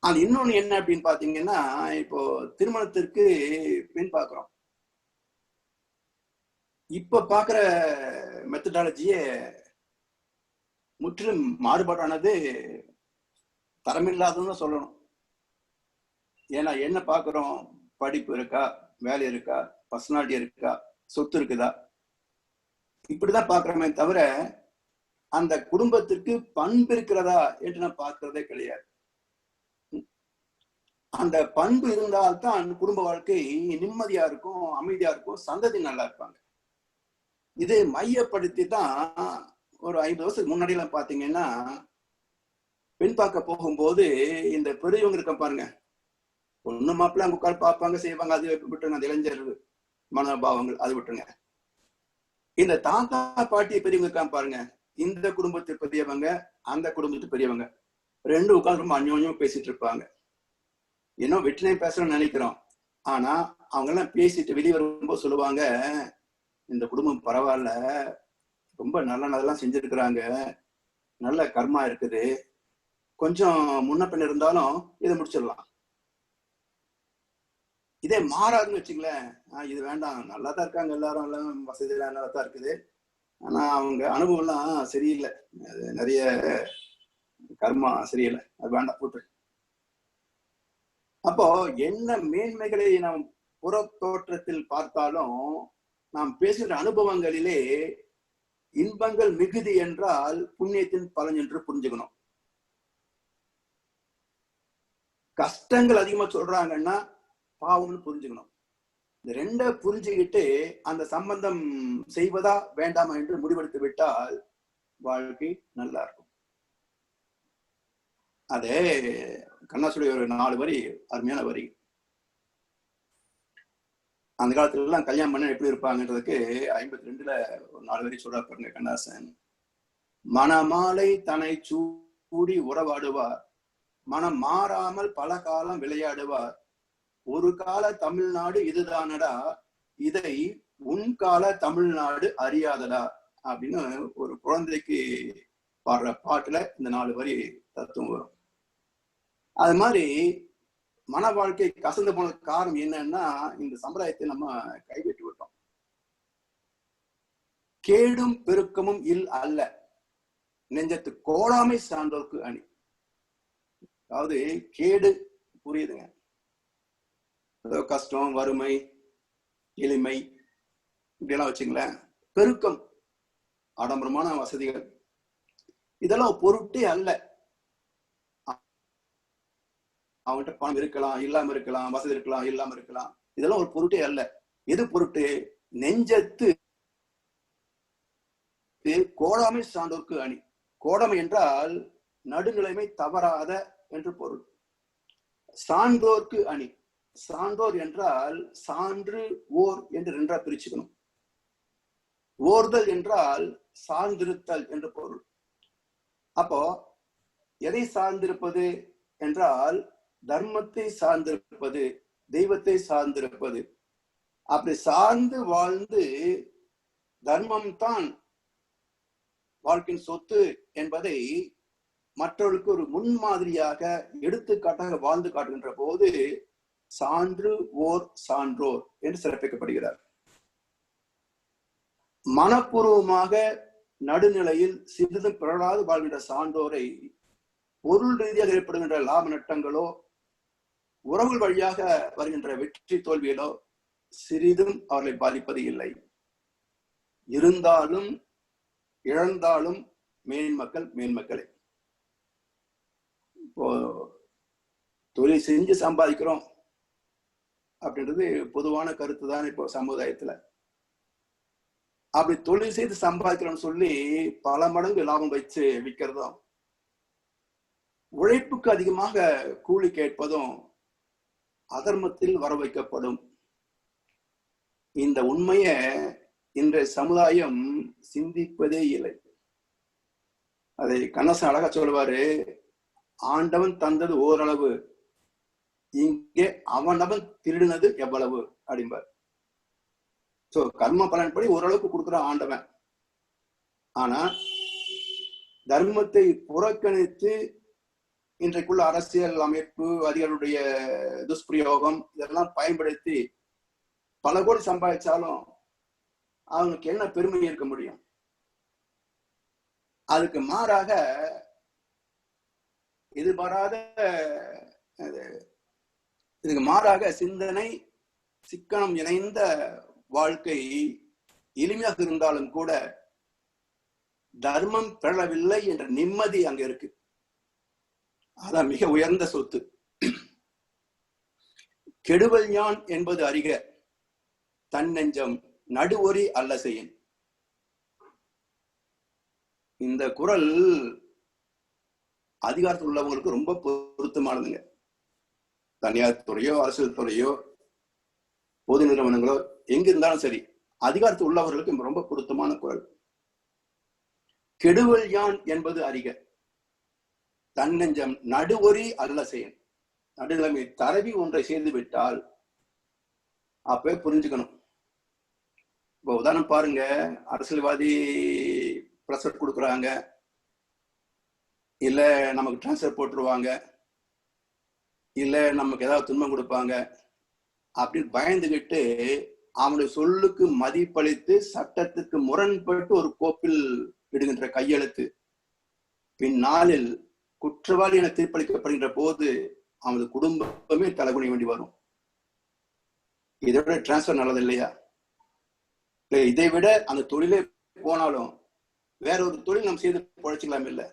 Speaker 1: அது இன்னொன்னு என்ன அப்படின்னு பாத்தீங்கன்னா, இப்போ திருமணத்திற்கு பெண் பார்க்கிறோம். இப்ப பாக்குற மெத்தடாலஜியே முற்றிலும் மாறுபாடானது, தரமில்லாததுன்னு சொல்லணும். ஏன்னா என்ன பாக்குறோம்? படிப்பு இருக்கா, வேலை இருக்கா, பர்சனாலிட்டி இருக்கா, சொத்து இருக்குதா, இப்படிதான் பாக்குறோமே தவிர அந்த குடும்பத்திற்கு பண்பு இருக்கிறதா என்று நான் பார்க்கிறதே கிடையாது. அந்த பண்பு இருந்தால்தான் குடும்ப வாழ்க்கை நிம்மதியா இருக்கும், அமைதியா இருக்கும், சந்ததி நல்லா இருப்பாங்க. இதை மையப்படுத்தி தான் ஒரு 50 வருஷத்துக்கு முன்னாடி எல்லாம் பாத்தீங்கன்னா, பெண் பார்க்க போகும்போது இந்த பெரியவங்க இருக்க பாருங்க, ஒண்ணு மாப்பிள்ள அங்க உட்காந்து பார்ப்பாங்க, செய்வாங்க, அது விட்டுருங்க. அந்த இளைஞர் மனோபாவங்கள் அது விட்டுருங்க. இந்த தாத்தா பாட்டி பெரியவங்க இருக்காங்க பாருங்க, இந்த குடும்பத்து பெரியவங்க அந்த குடும்பத்து பெரியவங்க ரெண்டு உட்காந்து ரொம்ப அந்யோன்யம் பேசிட்டு இருப்பாங்க. இன்னும் வெற்றினை பேசணும்னு நினைக்கிறோம். ஆனா அவங்க எல்லாம் பேசிட்டு வெளியே வரும்போது சொல்லுவாங்க, இந்த குடும்பம் பரவாயில்ல, ரொம்ப நல்ல நல்லதெல்லாம் செஞ்சிருக்கிறாங்க, நல்ல கர்மா இருக்குது, கொஞ்சம் முன்ன பின்ன இருந்தாலும் இதை முடிச்சிடலாம். இதே மாறாதுன்னு வச்சுங்களேன், இது வேண்டாம், நல்லா தான் இருக்காங்க, எல்லாரும் எல்லாம் வசதி எல்லாம் நல்லா தான் இருக்குது, ஆனா அவங்க அனுபவம் எல்லாம் சரியில்லை, அது நிறைய கர்மா சரியில்லை, அது வேண்டாம் போட்டு. அப்போ என்ன மேன்மைகளை நாம் புற தோற்றத்தில் பார்த்தாலும் நாம் பேசுகிற அனுபவங்களிலே இன்பங்கள் மிகுதி என்றால் புண்ணியத்தின் பலன் என்று புரிஞ்சுக்கணும். கஷ்டங்கள் அதிகமா சொல்றாங்கன்னா பாவம்னு புரிஞ்சுக்கணும். இந்த ரெண்ட புரிஞ்சுக்கிட்டு அந்த சம்பந்தம் செய்வதா வேண்டாமா என்று முடிவெடுத்து விட்டால் வாழ்க்கை நல்லா இருக்கும். அதே கண்ணாசுடைய ஒரு 4 வரி அருமையான வரி. அந்த காலத்துல எல்லாம் கல்யாணம் பண்ண எப்படி இருப்பாங்கன்றதுக்கு 52ல ஒரு 4 வரி சொல்றா பாருங்க கண்ணாசன். மணமாலை தன்னை சூடி உறவாடுவார், மனம் மாறாமல் பல காலம் விளையாடுவார், ஒரு கால தமிழ்நாடு இதுதானடா, இதை உன் கால தமிழ்நாடு அறியாதடா அப்படின்னு ஒரு குழந்தைக்கு பாடுற பாட்டுல இந்த 4 வரி தத்துவம் வரும். அது மாதிரி மன வாழ்க்கை கசந்து போன காரணம் என்னன்னா, இந்த சம்பிரதாயத்தை நம்ம கைவிட்டு விட்டோம். கேடும் பெருக்கமும் இல் அல்ல, நெஞ்சத்து கோடாமை சான்றோர்க்கு அணி. அதாவது கேடு புரியுதுங்க, கஷ்டம், வறுமை, எளிமை இப்படியெல்லாம் வச்சுங்களேன். பெருக்கம், ஆடம்பரமான வசதிகள், இதெல்லாம் பொருட்டே அல்ல. அவன்கிட்ட பணம் இருக்கலாம், இல்லாம இருக்கலாம், வசதி இருக்கலாம், இல்லாம இருக்கலாம், இதெல்லாம் ஒரு பொருட்டே அல்ல. எது பொருட்டு? நெஞ்சத்து கோடாமை சான்றோர்க்கு அணி. கோடாமை என்றால் நடுநிலைமை தவறாத என்று பொருள். சான்றோர்க்கு அணி. சான்றோர் என்றால் சான்று ஓர் என்று ரெண்டா பிரிச்சுக்கணும். ஓர்தல் என்றால் சார்ந்திருத்தல் என்று பொருள். அப்போ எதை சார்ந்திருப்பது என்றால் தர்மத்தை சார்ந்திருப்பது, தெய்வத்தை சார்ந்திருப்பது. அப்படி சார்ந்து வாழ்ந்து தர்மம் தான் வாழ்க்கையின் சொத்து என்பதை மற்றவர்களுக்கு ஒரு முன்மாதிரியாக எடுத்துக்காட்டாக வாழ்ந்து காட்டுகின்ற போது சான்று ஓர் சான்றோர் என்று சிறப்பிக்கப்படுகிறார். மனப்பூர்வமாக நடுநிலையில் சிறிதும் பிறழாது வாழ்கின்ற சான்றோரை பொருள் ரீதியாக ஏற்படுகின்ற லாப நட்டங்களோ உறவுகள் வழியாக வருகின்ற வெற்றி தோல்விகளோ சிறிதும் அவர்களை பாதிப்பது இல்லை. இருந்தாலும் இழந்தாலும் மேன்மக்கள் மேன்மக்களே. இப்போ தொழில் செஞ்சு சம்பாதிக்கிறோம் அப்படின்றது பொதுவான கருத்து தான் இப்போ சமுதாயத்துல. அப்படி தொழில் செய்து சம்பாதிக்கிறோம்னு சொல்லி பல மடங்கு லாபம் வச்சு விற்கிறதும், உழைப்புக்கு அதிகமாக கூலி கேட்பதும் அதர்மத்தில் வர வைக்கப்படும். இந்த உண்மையை இன்றைய சமுதாயம் சிந்திப்பதே இல்லை. அதை கண்ணசன் அழகா சொல்லுவாரு, ஆண்டவன் தந்தது ஓரளவு, இங்கே அவனவன் திருடினது எவ்வளவு அப்படிம்பார். சோ கர்ம பலன்படி ஓரளவுக்கு கொடுக்குற ஆண்டவன். ஆனா தர்மத்தை புறக்கணித்து இன்றைக்குள்ள அரசியல் அமைப்பு, அதிகாரிகளுடைய துஷ்பிரயோகம் இதெல்லாம் பயன்படுத்தி பல கோடி சம்பாதிச்சாலும் அவனுக்கு என்ன பெருமை இருக்க முடியும்? அதுக்கு மாறாக இதுக்கு மாறாக சிந்தனை, சிக்கனம் இணைந்த வாழ்க்கை எளிமையாக இருந்தாலும் கூட தர்மம் பெறவில்லை என்ற நிம்மதி அங்க இருக்கு. அதான் மிக உயர்ந்த சொத்து. கெடுவல் யான் என்பது அறிக, தன்னெஞ்சம் நடுவொரி அல்ல செய்யின். இந்த குறள் அதிகாரத்தில் உள்ளவங்களுக்கு ரொம்ப பொருத்தமானதுங்க. தனியார் துறையோ அரசியல் துறையோ பொது நிறுவனங்களோ எங்க இருந்தாலும் சரி, அதிகாரத்தில் உள்ளவர்களுக்கு ரொம்ப பொருத்தமான குறள். கெடுவல் யான் என்பது அறிக, தன்னெஞ்சம் நடுவொரி அல்ல செய்யன். நடுநிலைமை தரவி ஒன்றை செய்து விட்டால் அப்பவே புரிஞ்சுக்கணும். இப்போ உதாரணம் பாருங்க, அரசியல்வாதி பிரஷர் கொடுக்குறாங்க, இல்ல நமக்கு டிரான்ஸ்ஃபர் போட்டுருவாங்க, இல்ல நமக்கு ஏதாவது துன்பம் கொடுப்பாங்க அப்படின்னு பயந்துகிட்டு அவனுடைய சொல்லுக்கு மதிப்பளித்து சட்டத்துக்கு முரண்பட்டு ஒரு கோப்பில் இடுகின்ற கையெழுத்து பின்னாளில் குற்றவாளி என தீர்ப்பளிக்கப்படுகின்ற போது அவனது குடும்பமே தலைகுனிய வேண்டி வரும். இதை விட டிரான்ஸ்பர் நல்லது இல்லையா? இதை விட அந்த தொழிலே போனாலும் வேற ஒரு தொழில் நம்ம செய்து பொழைச்சிக்கலாம் இல்லை?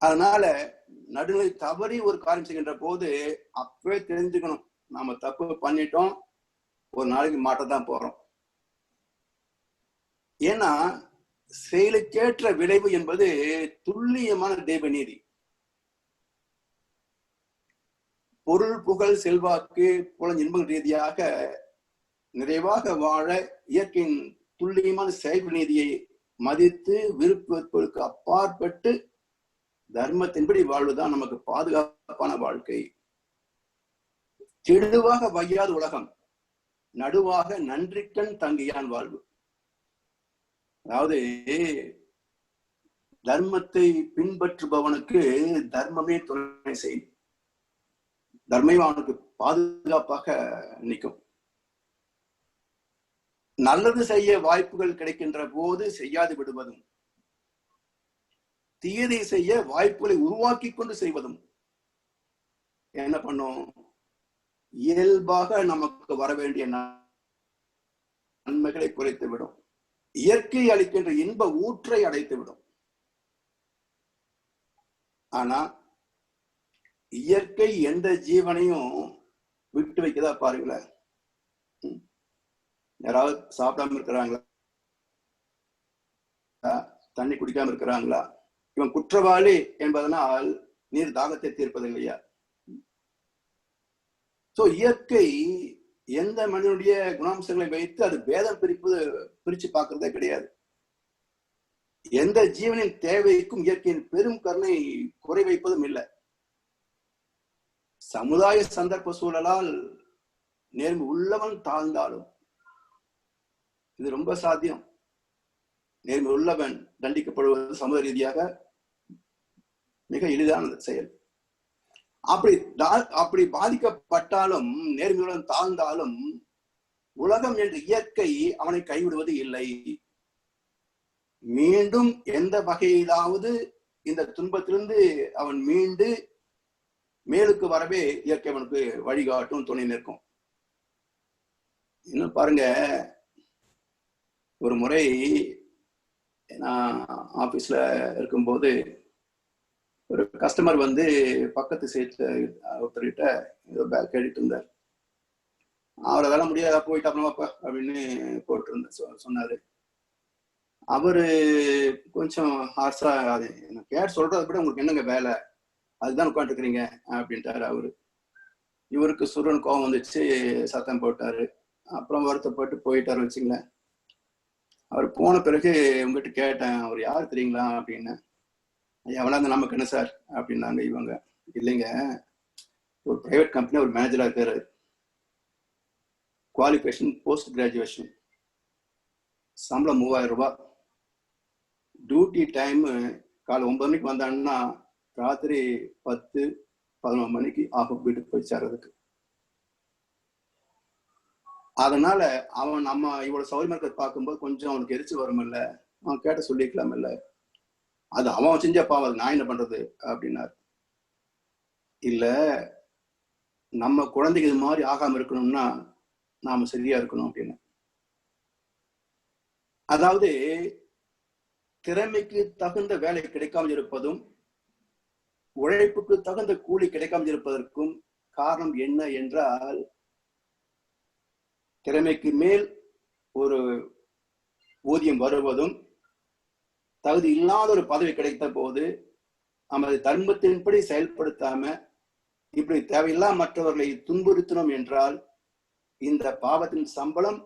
Speaker 1: அதனால நடுநிலை தவறி ஒரு காரியம் செய்கின்ற போது அப்பவே தெரிஞ்சுக்கணும், நாம தப்பு பண்ணிட்டோம், ஒரு நாளைக்கு மாட்டத்தான் போறோம். ஏன்னா செயலுக்கேற்ற விளைவு என்பது துல்லியமான தெய்வ நீதி. பொருள், புகழ், செல்வாக்கு, புலன் இன்பங்கள் ரீதியாக நிறைவாக வாழ இயற்கையின் துல்லியமான செயல் நீதியை மதித்து விருப்பங்களுக்கு அப்பாற்பட்டு தர்மத்தின்படி வாழ்வுதான் நமக்கு பாதுகாப்பான வாழ்க்கை. கெடுவாக வையாது உலகம், நடுவாக நன்றிக்கண் தங்கியான் வாழ்வு. அதாவது தர்மத்தை பின்பற்றுபவனுக்கு தர்மமே துணை செய்யும், தர்மமே அவனுக்கு பாதுகாப்பாக நிற்கும். நல்லது செய்ய வாய்ப்புகள் கிடைக்கின்ற போது செய்யாது விடுவதும், தீயதை செய்ய வாய்ப்புகளை உருவாக்கி கொண்டு செய்வதும் என்ன பண்ணும்? இயல்பாக நமக்கு வர வேண்டிய நன்மைகளை குறைத்து விடும், இயற்கை அளிக்கின்ற இன்ப ஊற்றை அடைத்து விடும். ஆனா இயற்கை எந்த ஜீவனையும் விட்டு வைக்கதா பாருங்களேன். யாராவது சாப்பிடாம இருக்கிறாங்களா, தண்ணி குடிக்காம இருக்கிறாங்களா, இவன் குற்றவாளி என்பதனால் நீர் தாகத்தை தீர்ப்பதில்லையா? சோ இயற்கை எந்த மனிதனுடைய குணாம்சங்களை வைத்து அது பேதம் பிரிச்சு பார்க்கறதே கிடையாது. எந்த ஜீவனின் தேவைக்கும் இயற்கையின் பெரும் கருணை குறை வைப்பதும் இல்லை. சமுதாய சந்தர்ப்ப சூழலால் நேர்மை உள்ளவன் தாழ்ந்தாலும் இது ரொம்ப சாத்தியம். நேர்மை உள்ளவன் தண்டிக்கப்படுவது சமூக ரீதியாக மிக எளிதான செயல். அப்படி பாதிக்கப்பட்டாலும் நேர்மையுடன் தாழ்ந்தாலும் உலகம் என்ற இயற்கை அவனை கைவிடுவது இல்லை. மீண்டும் எந்த வகையிலாவது இந்த துன்பத்திலிருந்து அவன் மீண்டு மேலுக்கு வரவே இயற்கை அவனுக்கு வழிகாட்டும், துணை நிற்கும். இன்னும் பாருங்க, ஒரு முறை நான் ஆபீஸ்ல இருக்கும்போது ஒரு கஸ்டமர் வந்து பக்கத்து சைட்ல ஒருத்தர்கிட்ட ஏதோ பேக் கேட்டுட்டு இருந்தார். அவரை வேலை முடியாத போயிட்டு அப்புறமாப்பா அப்படின்னு போட்டு இருந்த சொன்னாரு. அவரு கொஞ்சம் ஹார்ஸா, அது கேட்டு சொல்றதை விட உங்களுக்கு என்னங்க வேலை, அதுதான் உட்காந்துருக்கிறீங்க அப்படின்ட்டாரு அவரு. இவருக்கு சுருன்னு கோபம் வந்துச்சு, சத்தம் போட்டாரு. அப்புறம் வருத்தப்பட்டு போயிட்டாரு வச்சுங்களேன். அவர் போன பிறகு உங்ககிட்ட கேட்டேன், அவர் யாரு தெரியுங்களா அப்படின்னு. எவனா இருந்தா நமக்கு என்ன சார் அப்படின்னாங்க இவங்க. இல்லைங்க, ஒரு பிரைவேட் கம்பெனி ஒரு மேனேஜரா இருக்காரு, குவாலிஃபிகேஷன் போஸ்ட் கிராஜுவேஷன், சம்பளம் 3000 ரூபாய், டியூட்டி டைம் காலை 9 மணிக்கு வந்தாங்கன்னா ராத்திரி 10-11 மணிக்கு ஆஃப் வீட்டுக்கு போய் சேர்றதுக்கு. அதனால அவன் நம்ம இவ்வளவு சௌரியமா இருக்கிறத பார்க்கும்போது கொஞ்சம் அவனுக்கு எரிச்சு வருமில்ல, அவன் கேட்ட சொல்லிக்கலாம் இல்ல, அது அவன் செஞ்ச பாவம், நான் என்ன பண்றது அப்படின்னாரு. இல்ல, நம்ம குழந்தைக்கு இது மாதிரி ஆகாம இருக்கணும்னா நாம சரியா இருக்கணும் அப்படின்னு. அதாவது திறமைக்கு தகுந்த வேலை கிடைக்காமல் இருப்பதும் உழைப்புக்கு தகுந்த கூலி கிடைக்காமல் இருப்பதற்கும் காரணம் என்ன என்றால், திறமைக்கு மேல் ஒரு ஊதியம் வருவதும் தகுதி இல்லாத ஒரு பதவி கிடைத்த போது நமது தர்மத்தின்படி செயல்படுத்தாம இப்படி தேவையில்லா மற்றவர்களை துன்புறுத்தினோம் என்றால் இந்த பாவத்தின் சம்பளம்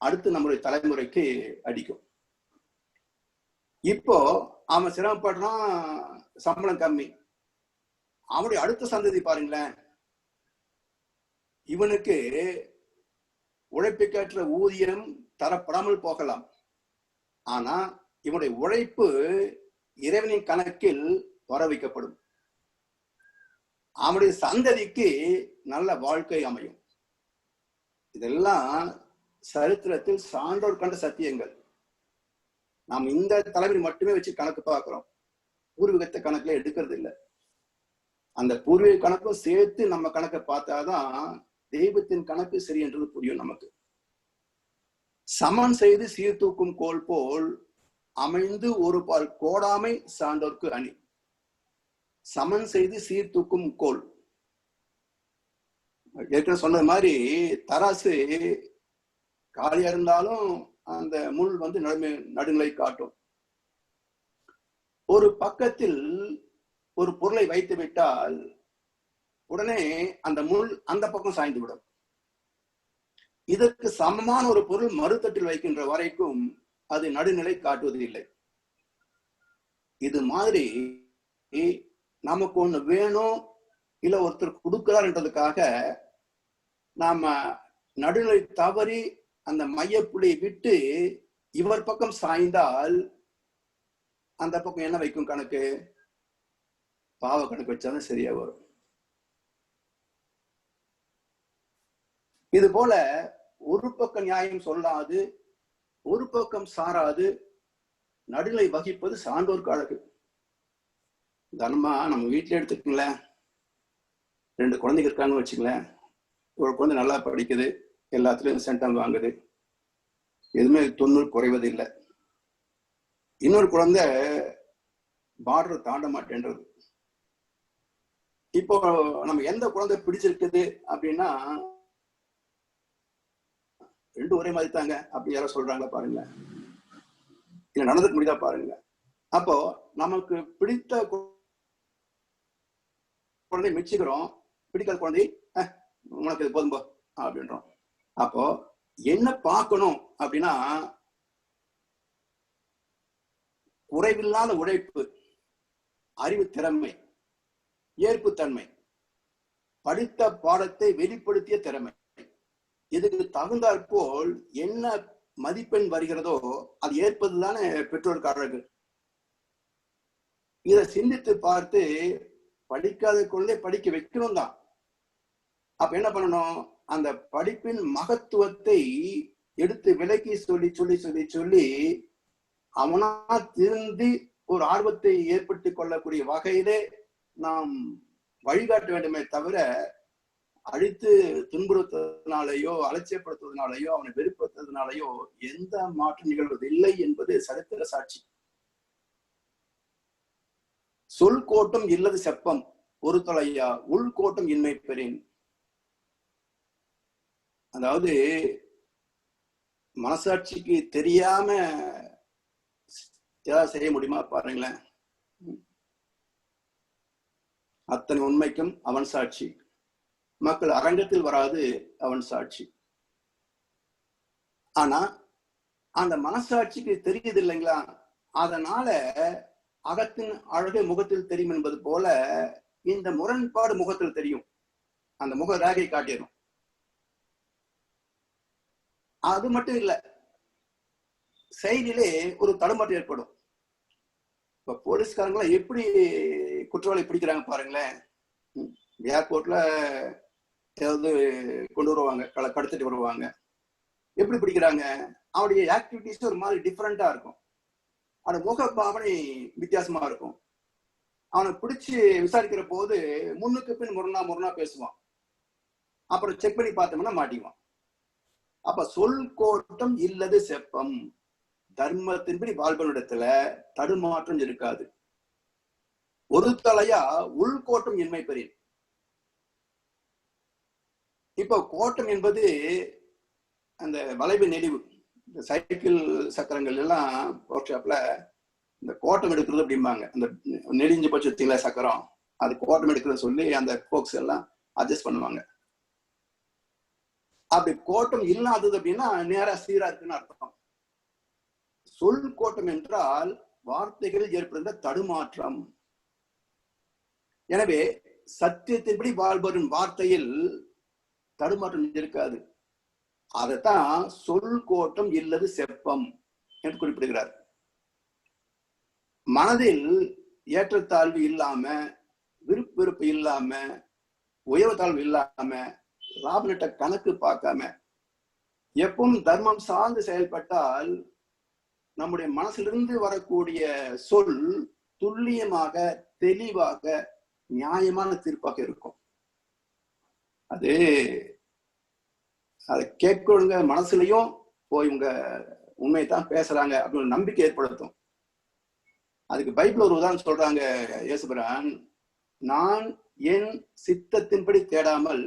Speaker 1: அடுத்து நம்முடைய தலைமுறைக்கு அடிக்கும். இப்போ அவன் சிரமப்படுறான், சம்பளம் கம்மி, அவனுடைய அடுத்த சந்ததி பாருங்களேன், இவனுக்கு உழைப்புக்கேற்ற ஊதியம் தரப்படாமல் போகலாம், ஆனா இவனுடைய உழைப்பு இறைவனின் கணக்கில் வர வைக்கப்படும், அவனுடைய சந்ததிக்கு நல்ல வாழ்க்கை அமையும். இதெல்லாம் சரித்திரத்தில் சான்றோர் கண்ட சத்தியங்கள். நாம் இந்த தலைவரை மட்டுமே வச்சு கணக்கு பார்க்கிறோம், பூர்வீகத்தை கணக்குல எடுக்கிறது இல்லை. அந்த பூர்வீக கணக்கும் சேர்த்து நம்ம கணக்கை பார்த்தாதான் தெய்வத்தின் கணக்கு சரி என்றது புரியும் நமக்கு. சமன் செய்து சீர்தூக்கும் கோல் போல் அமைந்து ஒரு பால் கோடாமை சான்றோர்க்கு அணி. சமன் செய்து சீர்தூக்கும் கோல், ஏற்கனவே சொன்னது மாதிரி தராசு காலியா இருந்தாலும் அந்த முள் வந்து நடுநிலை காட்டும். ஒரு பக்கத்தில் ஒரு பொருளை வைத்து விட்டால் உடனே அந்த முள் அந்த பக்கம் சாய்ந்து விடும். இதற்கு சமமான ஒரு பொருள் மறுத்தட்டில் வைக்கின்ற வரைக்கும் அது நடுநிலை காட்டுவது இல்லை. இது மாதிரி நமக்கு ஒண்ணு வேணும், இல்ல ஒருத்தர் கொடுக்கிறார்ன்றதுக்காக நாம நடுநிலை தவறி அந்த மையப்புள்ளியை விட்டு இவர் பக்கம் சாய்ந்தால் அந்த பக்கம் என்ன வைக்கும் கணக்கு? பாவ கணக்கு வச்சாதான் சரியா வரும். இது போல ஒரு பக்கம் நியாயம் சொல்லாது, ஒரு பக்கம் சாராது நடுநிலை வகிப்பது சான்றோர்க்கு அழகு. தனமா நம்ம வீட்டுல எடுத்துக்கங்களேன், 2 குழந்தைங்க இருக்காங்கன்னு வச்சுங்களேன். ஒரு குழந்தை நல்லா படிக்குது, எல்லாத்துலயும் சென்டம் வாங்குது, எதுவுமே 90 குறைவது இல்லை. இன்னொரு குழந்தை பார்டர் தாண்ட மாட்டேன்றது. இப்போ நம்ம எந்த குழந்தை பிடிச்சிருக்குது அப்படின்னா ரெண்டு ஒரே மாதிரி தாங்க அப்படி யாரோ சொல்றாங்களா பாருங்க, இல்ல நடந்துக்க முடியுதா பாருங்க. அப்போ நமக்கு பிடித்த குழந்தை மெச்சுக்கிறோம், பிடிக்காத குழந்தை உனக்கு இது போதும்போ அப்படின்றோம். அப்போ என்ன பார்க்கணும் அப்படின்னா, குறைவில்லாத உழைப்பு, அறிவு திறமை, ஏற்புத்தன்மை, படித்த பாடத்தை வெளிப்படுத்திய திறமை, இதுக்கு தகுந்தாற்போல் என்ன மதிப்பெண் வருகிறதோ அது ஏற்பதுதானே பெற்றோருக்கு அழகு. இதை சிந்தித்து பார்த்து படிக்காத குழந்தை படிக்க வைக்கணும் தான். அப்ப என்ன பண்ணணும், அந்த படிப்பின் மகத்துவத்தை எடுத்து விலக்கி சொல்லி சொல்லி சொல்லி சொல்லி அவனா திருந்தி ஒரு ஆர்வத்தை ஏற்படுத்திக் கொள்ளக்கூடிய வகையிலே நாம் வழிகாட்ட வேண்டுமே தவிர, அழித்து துன்புறுத்துவதனாலேயோ அலட்சியப்படுத்துவதனாலேயோ அவனை வெறுப்படுத்துவதனாலேயோ எந்த மாற்றம் நிகழ்வதில்லை என்பது சரித்திர சாட்சி. சொல் கோட்டம் இல்லது செப்பம் ஒரு தொலையா, உள்கோட்டம் இன்மை பெறேன். அதாவது மனசாட்சிக்கு தெரியாம ஏதாவது செய்ய முடியுமா பாருங்களேன். அத்தனை உண்மைக்கும் அவன் சாட்சி. மக்கள் அரங்கத்தில் வராது அவன் சாட்சி. ஆனா அந்த மனசாட்சிக்கு தெரியுது இல்லைங்களா, அதனால அகத்தின் அழகு முகத்தில் தெரியும் என்பது போல இந்த முரண்பாடு முகத்தில் தெரியும். அந்த முக ரேகை காட்டிடும். அது மட்டும் இல்ல, செயலிலே ஒரு தடுமாற்றம் ஏற்படும். இப்ப போலீஸ்காரங்களை எப்படி குற்றவாளி பிடிக்கிறாங்க பாருங்களேன். ஏர்போர்ட்ல ஏதாவது கொண்டு வருவாங்க, கடத்திட்டு வருவாங்க. எப்படி பிடிக்கிறாங்க, அவனுடைய ஆக்டிவிட்டிஸ் ஒரு மாதிரி டிஃப்ரெண்டா இருக்கும். அவனோட முக பாவனை வித்தியாசமா இருக்கும். அவனை பிடிச்சு விசாரிக்கிற போது முன்னுக்கு பின் முரணா பேசுவான். அப்புறம் செக் பண்ணி பார்த்தோம்னா மாட்டிக்குவான். அப்ப சொல் கோட்டம் இல்லது செப்பம். தர்மத்தின்படி வாழ்வனிடத்துல தடுமாற்றம் இருக்காது. ஒரு தலையா உள்கோட்டம் இன்மை பெறேன். இப்போ கோட்டம் என்பது அந்த வளைவு நெளிவு. இந்த சைக்கிள் சக்கரங்கள் எல்லாம் ஒர்க் ஷாப்ல இந்த கோட்டம் எடுக்கிறது அப்படிம்பாங்க. அந்த நெளிஞ்சு போச்சு வச்சுங்களா சக்கரம், அது கோட்டம் எடுக்கிறது சொல்லி அந்த போக்ஸ் எல்லாம் அட்ஜஸ்ட் பண்ணுவாங்க. அப்படி கோட்டம் இல்லாதது அப்படின்னா நேரா சீரா இருக்குன்னு அர்த்தம். சொல் கோட்டம் என்றால் வார்த்தைகளில் ஏற்படுகின்ற தடுமாற்றம். எனவே சத்தியத்தின்படி வாழ்பவரின் வார்த்தையில் தடுமாற்றம் இருக்காது. அதைத்தான் சொல் கோட்டம் இல்லது செப்பம் என்று குறிப்பிடுகிறார். மனதில் ஏற்றத்தாழ்வு இல்லாம, விருப்பு வெறுப்பு இல்லாம, உயர்வு தாழ்வு இல்லாம, லாப நட்ட கணக்கு பார்க்காம எப்பவும் தர்மம் சார்ந்து செயல்பட்டால் நம்முடைய மனசிலிருந்து வரக்கூடிய சொல் துல்லியமாக, தெளிவாக, நியாயமான தீர்ப்பாக இருக்கும். அது அதை கேட்கணுங்க மனசுலயும் போய் இவங்க உண்மையைத்தான் பேசுறாங்க அப்படின்னு நம்பிக்கை ஏற்படுத்தும். அதுக்கு பைபிள் ஒரு உதாரணம் சொல்றாங்க இயேசுபிரான். நான் என் சித்தத்தின்படி தேடாமல்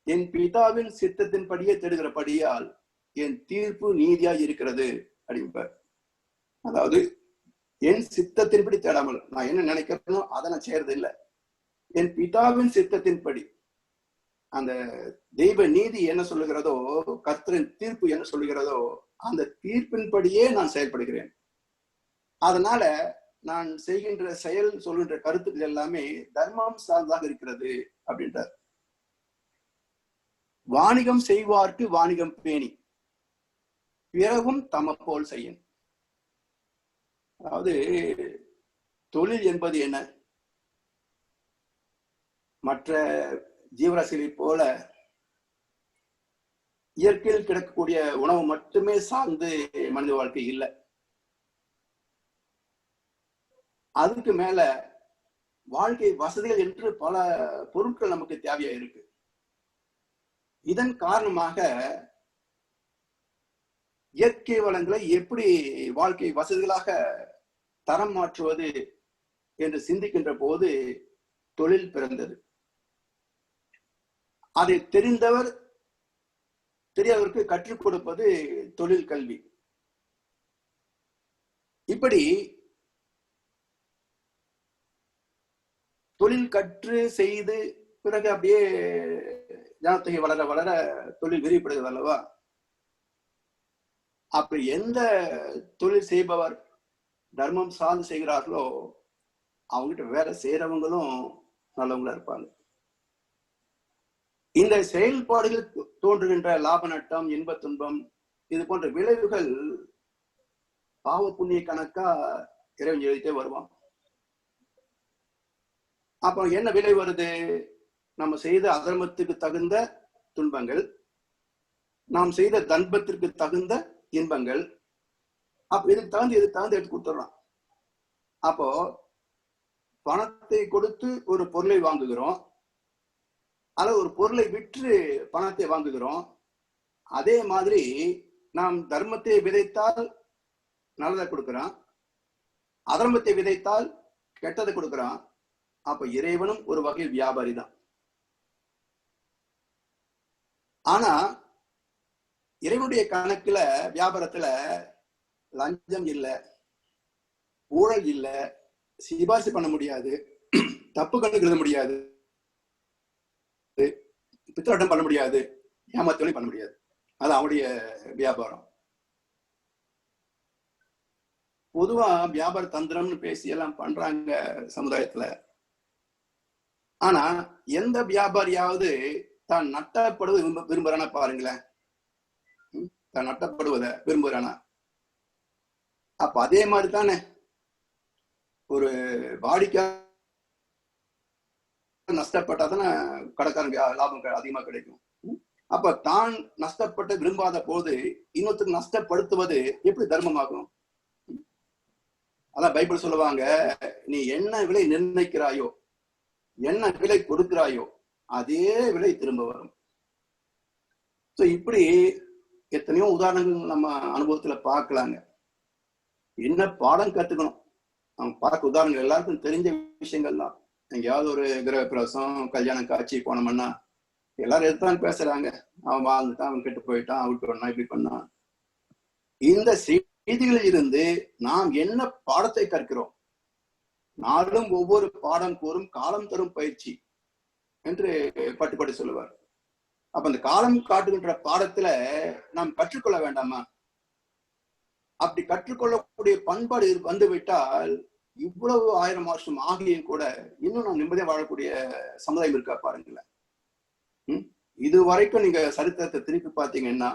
Speaker 1: என் பிதாவின் சித்தத்தின்படியே தேடுகிறபடியால் என் தீர்ப்பு நீதியா இருக்கிறது அப்படிம்பார். அதாவது என் சித்தத்தின்படி தேடாமல், நான் என்ன நினைக்கிறேனோ அதை நான் செய்யறது இல்லை. என் பிதாவின் சித்தத்தின்படி, அந்த தெய்வ நீதி என்ன சொல்லுகிறதோ, கர்த்தரின் தீர்ப்பு என்ன சொல்லுகிறதோ அந்த தீர்ப்பின்படியே நான் செயல்படுகிறேன். அதனால நான் செய்கின்ற செயல், சொல்கின்ற கருத்துக்கள் எல்லாமே தர்மம் சார்ந்தாக இருக்கிறது அப்படின்றார். வாணிகம் செய்வார்க்கு வாணிகம் பேணி பிறகும் தம போல் செய்யும். அதாவது தொழில் என்பது என்ன, மற்ற ஜீவராசிகளை போல இயற்கையில் கிடைக்கக்கூடிய உணவு மட்டுமே சார்ந்து மனித வாழ்க்கை இல்லை. அதுக்கு மேல வாழ்க்கை வசதிகள் என்று பல பொருட்கள் நமக்கு தேவையா இருக்கு. இதன் காரணமாக இயற்கை வளங்களை எப்படி வாழ்க்கை வசதிகளாக தரம் மாற்றுவது என்று சிந்திக்கின்ற போது தொழில் பிறந்தது. அதை தெரிந்தவர் தெரியாதவருக்கு கற்றுக் கொடுப்பது தொழில் கல்வி. இப்படி தொழில் கற்று செய்து பிறகு அப்படியே ஜனத்தொகை வளர வளர தொழில் விரிவுபடுகிறது அல்லவா? அப்படி எந்த தொழில் செய்பவர் தர்மம் சார்ந்து செய்கிறார்களோ அவங்ககிட்ட வேலை செய்யறவங்களும் நல்லவங்களா இருப்பாங்க. இந்த செயல்பாடுகள் தோன்றுகின்ற லாப நட்டம், இன்ப துன்பம், இது போன்ற விளைவுகள் பாவ புண்ணிய கணக்கா இறைவன் எழுதிட்டே வருவான். அப்ப என்ன விளைவு வருது? நம்ம செய்த அதர்மத்துக்கு தகுந்த துன்பங்கள், நாம் செய்த தன்பத்திற்கு தகுந்த இன்பங்கள். அப்ப இதுக்கு தகுந்து எடுத்து கொடுத்துடுறான். அப்போ பணத்தை கொடுத்து ஒரு பொருளை வாங்குகிறோம், அல்லது ஒரு பொருளை விற்று பணத்தை வாங்குகிறோம். அதே மாதிரி நாம் தர்மத்தை விதைத்தால் நல்லதை கொடுக்கிறான், அதர்மத்தை விதைத்தால் கெட்டதை கொடுக்கிறான். அப்ப இறைவனும் ஒரு வகையில் வியாபாரி தான். ஆனா இறைவனுடைய கணக்குல, வியாபாரத்துல லஞ்சம் இல்ல, ஊழல் இல்ல, சிபாரிசு பண்ண முடியாது, தப்பு கணக்கு எழுத முடியாது, பித்தலாட்டம் பண்ண முடியாது, ஏமாத்தலையும் பண்ண முடியாது. அது அவனுடைய வியாபாரம். பொதுவா வியாபார தந்திரம்னு பேசி எல்லாம் பண்றாங்க சமுதாயத்துல. ஆனா எந்த வியாபாரியாவது தான் நட்டப்படுவது விரும்புறானா பாருங்களேன். தான் நட்டப்படுவதை விரும்புறானா? அப்ப அதே மாதிரி தானே ஒரு வாடிக்கையாளர் நஷ்டப்பட்டாதானே கடைக்காரங்க லாபம் அதிகமா கிடைக்கும். அப்ப தான் நஷ்டப்பட்டு விரும்பாத போது இன்னொருத்தருக்கு நஷ்டப்படுத்துவது எப்படி தர்மமாகும்? அதான் பைபிள் சொல்லுவாங்க, நீ என்ன விலை நிர்ணயிக்கிறாயோ, என்ன விலை கொடுக்கிறாயோ, அதே விலை திரும்ப வரும். இப்படி எத்தனையோ உதாரணங்கள் நம்ம அனுபவத்துல பார்க்கலாங்க. என்ன பாடம் கத்துக்கணும்? அவங்க பார்க்க உதாரணங்கள் எல்லாருக்கும் தெரிஞ்ச விஷயங்கள் தான். எங்கேயாவது ஒரு கிரக பிரவேசம், கல்யாணம் காட்சி போனோம்னா எல்லாரும் எதுதான் பேசுறாங்க, அவன் வாழ்ந்துட்டான், அவன் கெட்டு போயிட்டான், அவுட் பண்ணா, இப்படி பண்ணான். இந்த செய்திகளில் இருந்து நாம் என்ன பாடத்தை கற்கிறோம்? நாளும் ஒவ்வொரு பாடம் கூறும் காலம் தரும் பயிற்சி என்று பட்டுப்பட்டு சொல்லுவார். அப்ப அந்த காலம் காட்டுகின்ற பாடத்துல நாம் கற்றுக்கொள்ள வேண்டாமா? அப்படி கற்றுக்கொள்ளக்கூடிய பண்பாடு வந்து விட்டால் இவ்வளவு 1000 வருஷம் ஆகியும் கூட இன்னும் நாம் நிம்மதியா வாழக்கூடிய சமுதாயம் இருக்கா பாருங்களேன். இது வரைக்கும் நீங்க சரித்திரத்தை திருப்பி பார்த்தீங்கன்னா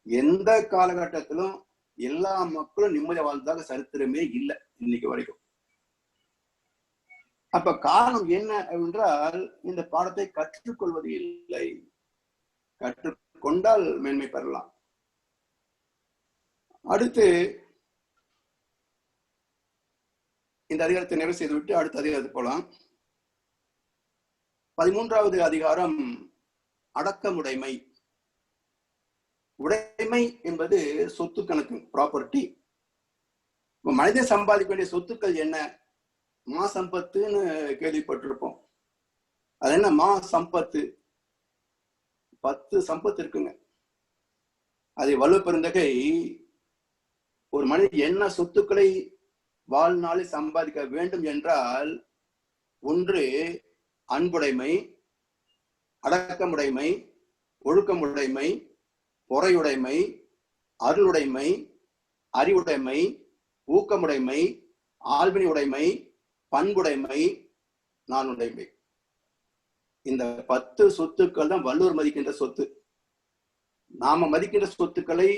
Speaker 1: எந்த காலகட்டத்திலும் எல்லா மக்களும் நிம்மதியா வாழ்ந்ததாக சரித்திரமே இல்லை இன்னைக்கு வரைக்கும். அப்ப காரணம் என்ன என்றால் இந்த பாடத்தை கற்றுக்கொள்வது இல்லை. கற்றுக்கொண்டால் மேன்மை பெறலாம். அடுத்து இந்த அதிகாரத்தை நிறைவு செய்துவிட்டு அடுத்த அதிகாரத்துக்கு போலாம். 13வது அதிகாரம் அடக்கமுடைமை. உடைமை என்பது சொத்து கணக்கு, ப்ராப்பர்ட்டி. மனிதன் சம்பாதிக்க வேண்டிய சொத்துக்கள் என்ன? மா சம்பத்துன்னு கேள்விப்பட்டிருப்போம். அது என்ன மா சம்பத்து? 10 சம்பத்து இருக்குங்க. அதை வள்ளுவ பெருந்தகை ஒரு மனிதன் என்ன சொத்துக்களை வாழ்நாளில் சம்பாதிக்க வேண்டும் என்றால், ஒன்று அன்புடைமை, அடக்கமுடைமை, ஒழுக்கமுடைமை, பொறையுடைமை, அருளுடைமை, அறிவுடைமை, ஊக்கமுடைமை, ஆள்வினை உடைமை, பண்புடைமை, நானுடைமை. இந்த 10 சொத்துக்கள் தான் வள்ளுவர் மதிக்கின்ற சொத்து. நாம மதிக்கின்ற சொத்துக்களை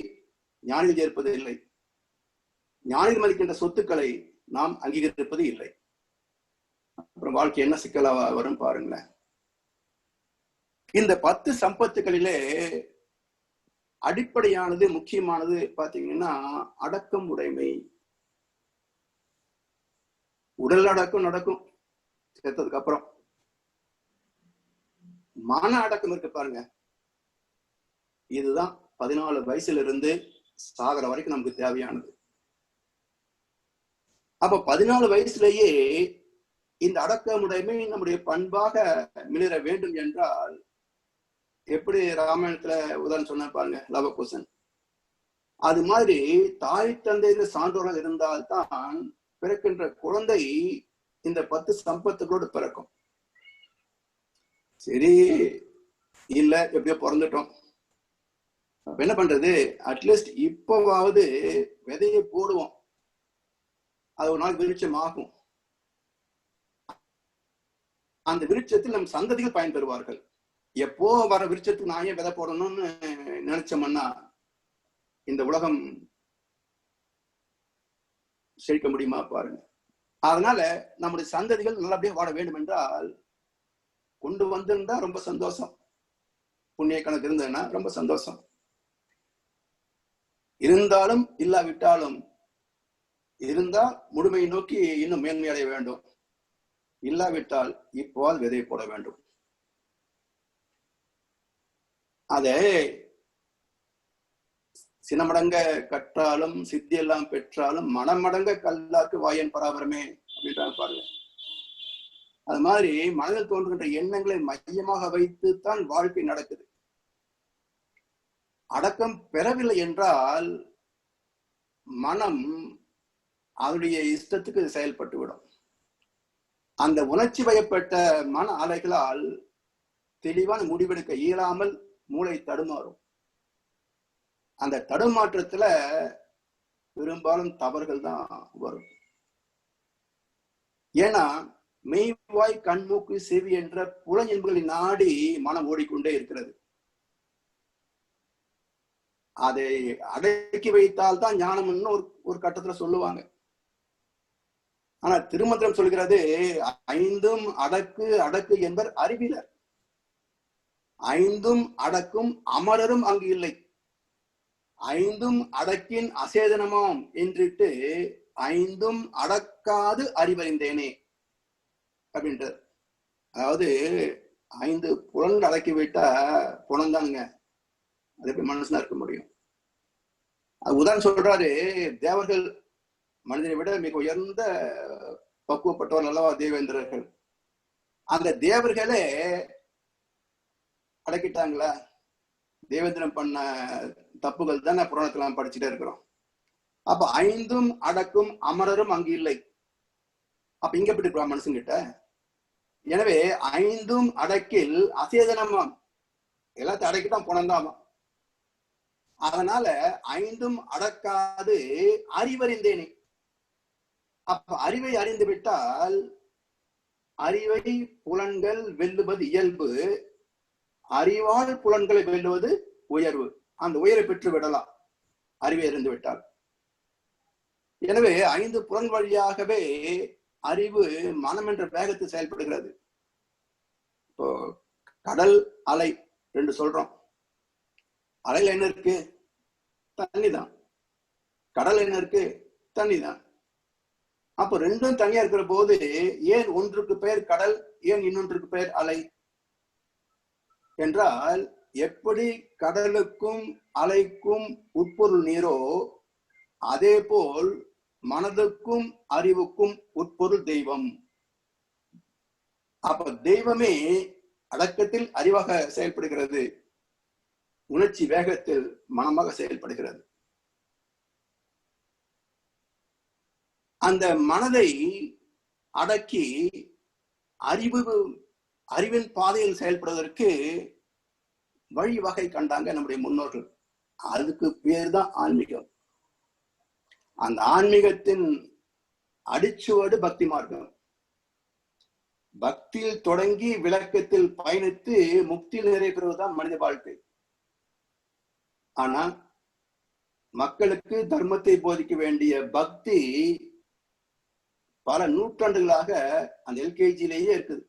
Speaker 1: ஞானிகள் ஏற்பது இல்லை, ஞானிகள் மதிக்கின்ற சொத்துக்களை நாம் அங்கீகரிப்பது இல்லை. அப்புறம் வாழ்க்கை என்ன சிக்கலா வரும் பாருங்களேன். இந்த 10 சம்பத்துக்களிலே அடிப்படையானது, முக்கியமானது பாத்தீங்கன்னா அடக்கம் உடைமை. உடல் அடக்கம் நடக்கும் சேர்த்ததுக்கு அப்புறம். மன அடக்கம் இருக்கு பாருங்க, இதுதான் 14 வயசுல இருந்து சாகர வரைக்கும் நமக்கு தேவையானது. அப்ப 14 வயசுலயே இந்த அடக்கமுடைமை நம்முடைய பண்பாக மிளிர வேண்டும் என்றால் எப்படி ராமாயணத்துல உதாரணம் சொன்ன பாருங்க, லவகுசன். அது மாதிரி தாய் தந்தை சான்றோர்கள் இருந்தால்தான் பிறக்கின்ற குழந்தை இந்த 10 சம்பத்துகளோடு பிறக்கும். சரி, இல்ல எப்படியோ பிறந்துட்டோம், என்ன பண்றது? அட்லீஸ்ட் இப்பவாவது விதையை போடுவோம், அது ஒரு நாள் விருட்சம் ஆகும். அந்த விருட்சத்தில் நம் சந்ததிகள் பயன்பெறுவார்கள். எப்போ வர விருட்சத்துக்கு நான் ஏன் விதை போடணும்னு நினைச்சோம்னா இந்த உலகம் செழிக்க முடியுமா பாருங்க. அதனால நம்முடைய சந்ததிகள் நல்லபடியா வாழ வேண்டும் என்றால் கொண்டு வந்திருந்தா ரொம்ப சந்தோஷம், புண்ணிய கணக்கு இருந்ததுன்னா ரொம்ப சந்தோஷம். இருந்தாலும் இல்லாவிட்டாலும் இருந்தா முழுமையை நோக்கி இன்னும் மேன்மை அடைய வேண்டும், இல்லாவிட்டால் இப்போது விதை போட வேண்டும். அதே சினமடங்க கற்றாலும் சித்தி எல்லாம் பெற்றாலும் மனமடங்க கல்லாக்கு வாயன் பராபரமே அப்படின்றாங்க பாருங்க. அது மாதிரி மனதில் தோன்றுகின்ற எண்ணங்களை மையமாக வைத்துத்தான் வாழ்க்கை நடக்குது. அடக்கம் பெறவில்லை என்றால் மனம் அதனுடைய இஷ்டத்துக்கு செயல்பட்டு விடும். அந்த உணர்ச்சி வயப்பட்ட மன அலைகளால் தெளிவான முடிவெடுக்க இயலாமல் மூளை தடுமாறும். அந்த தடுமாற்றத்துல பெரும்பாலும் தவறுகள் தான் வரும். ஏன்னா மெய்வாய் கண்மூக்கு செவி என்ற புலஞென்புகளை நாடி மனம் ஓடிக்கொண்டே இருக்கிறது. அதை அடக்கி வைத்தால் தான் ஞானம்னு ஒரு கட்டத்துல சொல்லுவாங்க. ஆனா திருமந்திரம் சொல்கிறது, ஐந்தும் அடக்கு அடக்கு என்பர் அறிவிலர், ஐந்தும் அடக்கும் அமரரும் அங்கு இல்லை, ஐந்தும் அடக்கின் அசேதனமாம் என்றிட்டு ஐந்தும் அடக்காது அறிவறிந்தேனே அப்படின்றது. அதாவது 5 புலன்கள் அடக்கி விட்டா புலன்தானுங்க, அது எப்படி மனுஷனா இருக்க முடியும்? அது உதாரணம் சொல்றாரு, தேவர்கள் மனிதனை விட மிக உயர்ந்த பக்குவப்பட்டவர் அல்லவா தேவேந்திரர்கள். அந்த தேவர்களே அடக்கிட்டாங்களா? தேவேந்திரன் பண்ண தப்புகள் தான் புராணத்துல படிச்சுட்டே இருக்கிறோம். அப்ப ஐந்தும் அடக்கும் அமரரும் அங்கு இல்லை. அப்ப இங்க எப்படி இருக்கலாம் மனுஷங்கிட்ட? எனவே ஐந்தும் அடக்கில் அசேதனமாம், எல்லாத்தையும் அடக்கித்தான் புணர்ந்தாமா. அதனால ஐந்தும் அடக்காது அறிவறிந்தேனே. அப்ப அறிவை அறிந்து விட்டால் அறிவை புலன்கள் வெல்லுவது இயல்பு, அறிவால் புலன்களை வெல்லுவது உயர்வு. அந்த உயரை பெற்று விடலாம் அறிவை அறிந்து விட்டால். எனவே 5 புலன் வழியாகவே அறிவு மனம் என்ற வேகத்தில் செயல்படுகிறது. இப்போ கடல் அலை 2 சொல்றோம். அலையில என்ன இருக்கு? தண்ணி தான். கடல் என்ன இருக்கு? தண்ணி தான். அப்போ 2ம் தனியா இருக்கிற போது ஏன் ஒன்றுக்கு பெயர் கடல், ஏன் இன்னொன்றுக்கு பெயர் அலை என்றால், எப்படி கடலுக்கும் அலைக்கும் உட்பொருள் நீரோ அதே போல் மனதுக்கும் அறிவுக்கும் உட்பொருள் தெய்வம். அப்ப தெய்வமே அடக்கத்தில் அறிவாக செயல்படுகிறது, உணர்ச்சி வேகத்தில் மனமாக செயல்படுகிறது. அந்த மனதை அடக்கி அறிவின் பாதையில் செயல்படுவதற்கு வழிவகை கண்டாங்க நம்முடைய முன்னோர்கள். அதுக்கு பேர் தான் ஆன்மீகம். அந்த ஆன்மீகத்தின் அடிச்சுவடு பக்தி மார்க்கம். பக்தியில் தொடங்கி விளக்கத்தில் பயணித்து முக்தியில் நிறைவேறுவதுதான் மனித வாழ்க்கை. ஆனா மக்களுக்கு தர்மத்தை போதிக்க வேண்டிய பக்தி பல நூற்றாண்டுகளாக அந்த எல்கேஜிலேயே இருக்குது.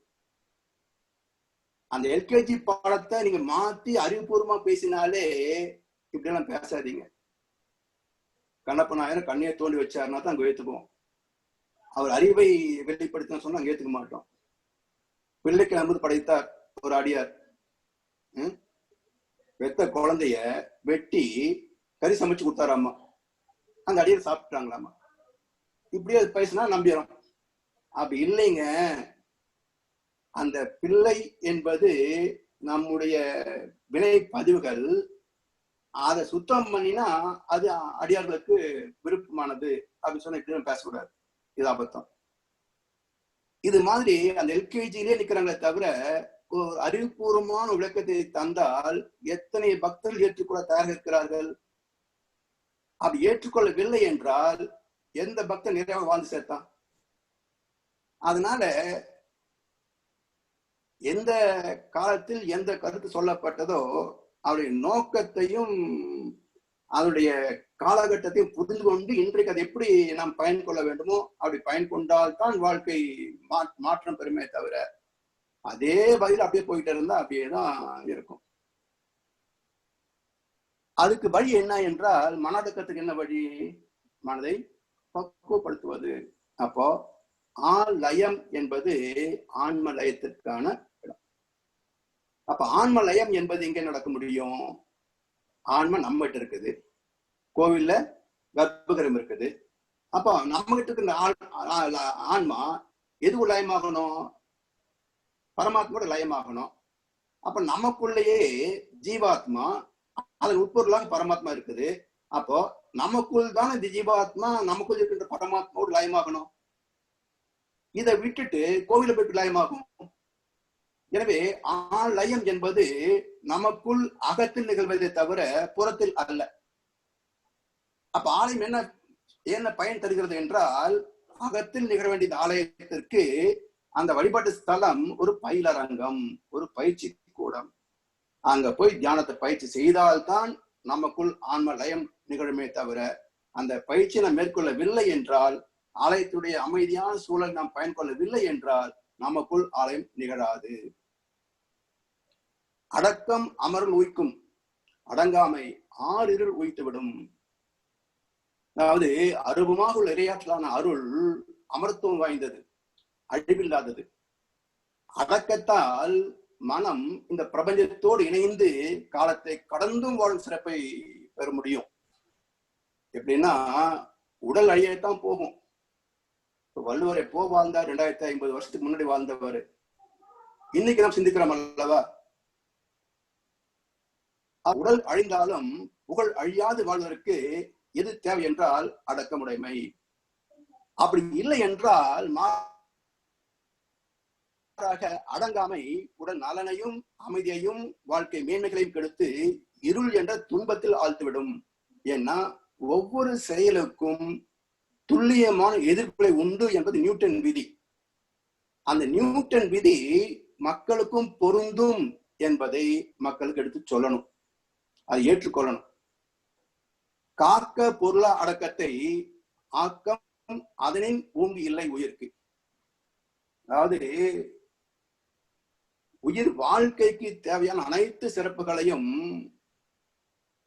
Speaker 1: அந்த எல்கேஜி பாடத்தை நீங்க மாத்தி அறிவுபூர்வமா பேசினாலே இப்படி எல்லாம் பேசாதீங்க. கண்ணப்ப நாயர் கண்ணியை தோண்டி வச்சாருன்னா தான் அங்க ஏத்துக்குவோம். அவர் அறிவை வெளிப்படுத்தின சொன்னா அங்க ஏத்துக்க மாட்டோம். பிள்ளைக்கு அமுது படைத்தார் ஒரு அடியார், வெத்த குழந்தைய வெட்டி கறி சமைச்சு கொடுத்தாராமா, அந்த அடியார் சாப்பிட்டாங்களாமா. இப்படியே பேசினா நம்பிடும். அப்படி இல்லைங்க, அந்த பிள்ளை என்பது நம்முடைய வினை பதிவுகள், அதை சுத்தம் பண்ணினா அது அடியார்களுக்கு விருப்பமானது அப்படின்னு சொன்னா இப்படி பேசக்கூடாது. இது அபத்தம். இது மாதிரி அந்த எல்கேஜியிலே நிக்கிறாங்களே தவிர ஒரு அறிவுபூர்வமான விளக்கத்தை தந்தால் எத்தனை பக்தர்கள் ஏற்றுக்கொள்ள தயாராக இருக்கிறார்கள். அப்படி ஏற்றுக்கொள்ளவில்லை என்றால் எந்த பக்தர் நிறைவாக வாழ்ந்து சேர்த்தான்? அதனால எந்த காலத்தில் எந்த கருத்து சொல்லப்பட்டதோ அவருடைய நோக்கத்தையும் அதனுடைய காலகட்டத்தையும் புரிந்து கொண்டு இன்றைக்கு அதை எப்படி நாம் பயன் கொள்ள வேண்டுமோ அப்படி பயன் கொண்டால் தான் வாழ்க்கை மாற்றம் பெறுமே தவிர அதே வகையில் அப்படியே போயிட்டு இருந்தா அப்படியே தான் இருக்கும். அதுக்கு வழி என்ன என்றால், மனடக்கத்துக்கு என்ன வழி? மனதை பக்குவப்படுத்துவது. அப்போ ஆலயம் என்பது ஆன்ம லயத்திற்கான இடம். அப்ப ஆன்ம லயம் என்பது எங்க நடக்க முடியும்? ஆன்மா நம்ம கிட்ட இருக்குது, கோவில்ல கர்ப்பகிரகம் இருக்குது. அப்போ நம்ம கிட்ட இருக்கிற ஆன்மா எதுக்கு லயமாகணும்? பரமாத்மாவோட லயமாகணும். அப்ப நமக்குள்ளேயே ஜீவாத்மா, அதன் உட்பொருளாக பரமாத்மா இருக்குது. அப்போ நமக்குள் தான் இந்த ஜீவாத்மா நமக்குள் இருக்கின்ற பரமாத்மாவோடு லயமாகணும். இதை விட்டுட்டு கோவில போயிட்டு லயமாகும். எனவே லயம் என்பது நமக்குள் அகத்தில் நிகழ்வதை தவிர புறத்தில் அல்ல. அப்ப ஆலயம் என்ன பயன் தருகிறது என்றால், அகத்தில் நிகழ வேண்டிய ஆலயத்திற்கு அந்த வழிபாட்டு ஸ்தலம் ஒரு பயிலரங்கம், ஒரு பயிற்சி கூடம். அங்க போய் தியானத்தை பயிற்சி செய்தால்தான் நமக்குள் ஆன்ம லயம் நிகழுமே தவிர அந்த பயிற்சியை நாம் மேற்கொள்ளவில்லை என்றால், ஆலயத்துடைய அமைதியான சூழல் நாம் பயன்கொள்ளவில்லை என்றால் நமக்குள் ஆலயம் நிகழாது. அடக்கம் அமருள் உய்க்கும், அடங்காமை ஆறிருள் உய்த்துவிடும். அதாவது அருவமாக உள்ள இறையாற்றலான அருள் அமர்த்துவம் வாய்ந்தது, அழிவில்லாதது. அடக்கத்தால் மனம் இந்த பிரபஞ்சத்தோடு இணைந்து காலத்தை கடந்தும் வாழும் சிறப்பை பெற முடியும். எப்படின்னா, உடல் அழியத்தான் போகும். வள்ளுவர் எப்போ வாழ்ந்தார்? 2050 வருஷத்துக்கு முன்னாடி வாழ்ந்தவர். இன்னைக்கு நாம் சிந்திக்கிறோம் அல்லவா? உடல் அழிந்தாலும் புகழ் அழியாது வாழ்வதற்கு எது தேவை என்றால் அடக்கமுடைமை. அப்படி இல்லை என்றால் அடங்காமை உடல் நலனையும் அமைதியையும் வாழ்க்கை மேன்மைகளையும் கெடுத்து இருள் என்ற துன்பத்தில் ஆழ்த்துவிடும். ஏன்னா ஒவ்வொரு செயலுக்கும் துல்லியமான எதிர்ப்புகளை உண்டு என்பது நியூட்டன் விதி. அந்த நியூட்டன் விதி மக்களுக்கும் பொருந்தும் என்பதை மக்களுக்கு எடுத்து சொல்லணும், அதை ஏற்றுக்கொள்ளணும். காக்க பொருளா அடக்கத்தை ஆக்கம் அதனின் ஊம்பி இல்லை உயிர்க்கு. அதாவது உயிர் வாழ்க்கைக்கு தேவையான அனைத்து சிறப்புகளையும்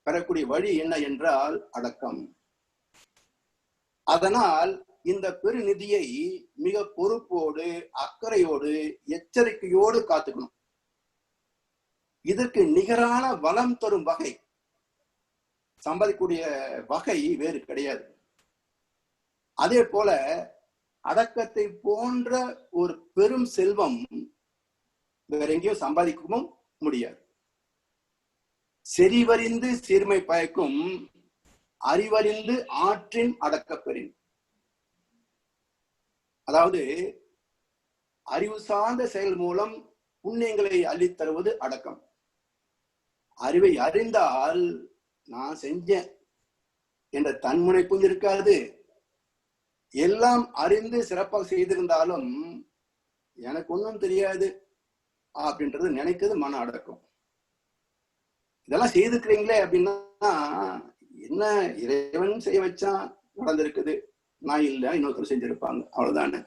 Speaker 1: பெறக்கூடிய வழி என்ன என்றால் அடக்கம். அதனால் இந்த பெருநிதியை மிக பொறுப்போடு, அக்கறையோடு, எச்சரிக்கையோடு காத்துக்கணும். இதற்கு நிகரான வளம் தரும் வகை, சம்பாதிக்கூடிய வகை வேறு கிடையாது. அதே போல அடக்கத்தை போன்ற ஒரு பெரும் செல்வம் வேற எங்கேயும் சம்பாதிக்கவும் முடியாது. செறிவறிந்து சீர்மை பயக்கும், அறிவறிந்து ஆற்றின் அடக்கப்பெறின். அதாவது அறிவு சார்ந்த செயல் மூலம் புண்ணியங்களை அள்ளித்தருவது அடக்கம். அறிவை அறிந்தால் நான் செஞ்சேன் என்ற தன்முனைப்பும் இருக்காது. எல்லாம் அறிந்து சிறப்பாக செய்திருந்தாலும் எனக்கு ஒன்றும் தெரியாது அப்படின்றது நினைக்கிறது மன அடக்கம். இதெல்லாம் செய்திருக்கிறீங்களே அப்படின்னா என்ன, இறைவன் செய்ய வச்சான், நடந்திருக்குது, நான் இல்லை இன்னொருத்தர் செஞ்சிருப்பாங்க, அவ்வளவுதானே.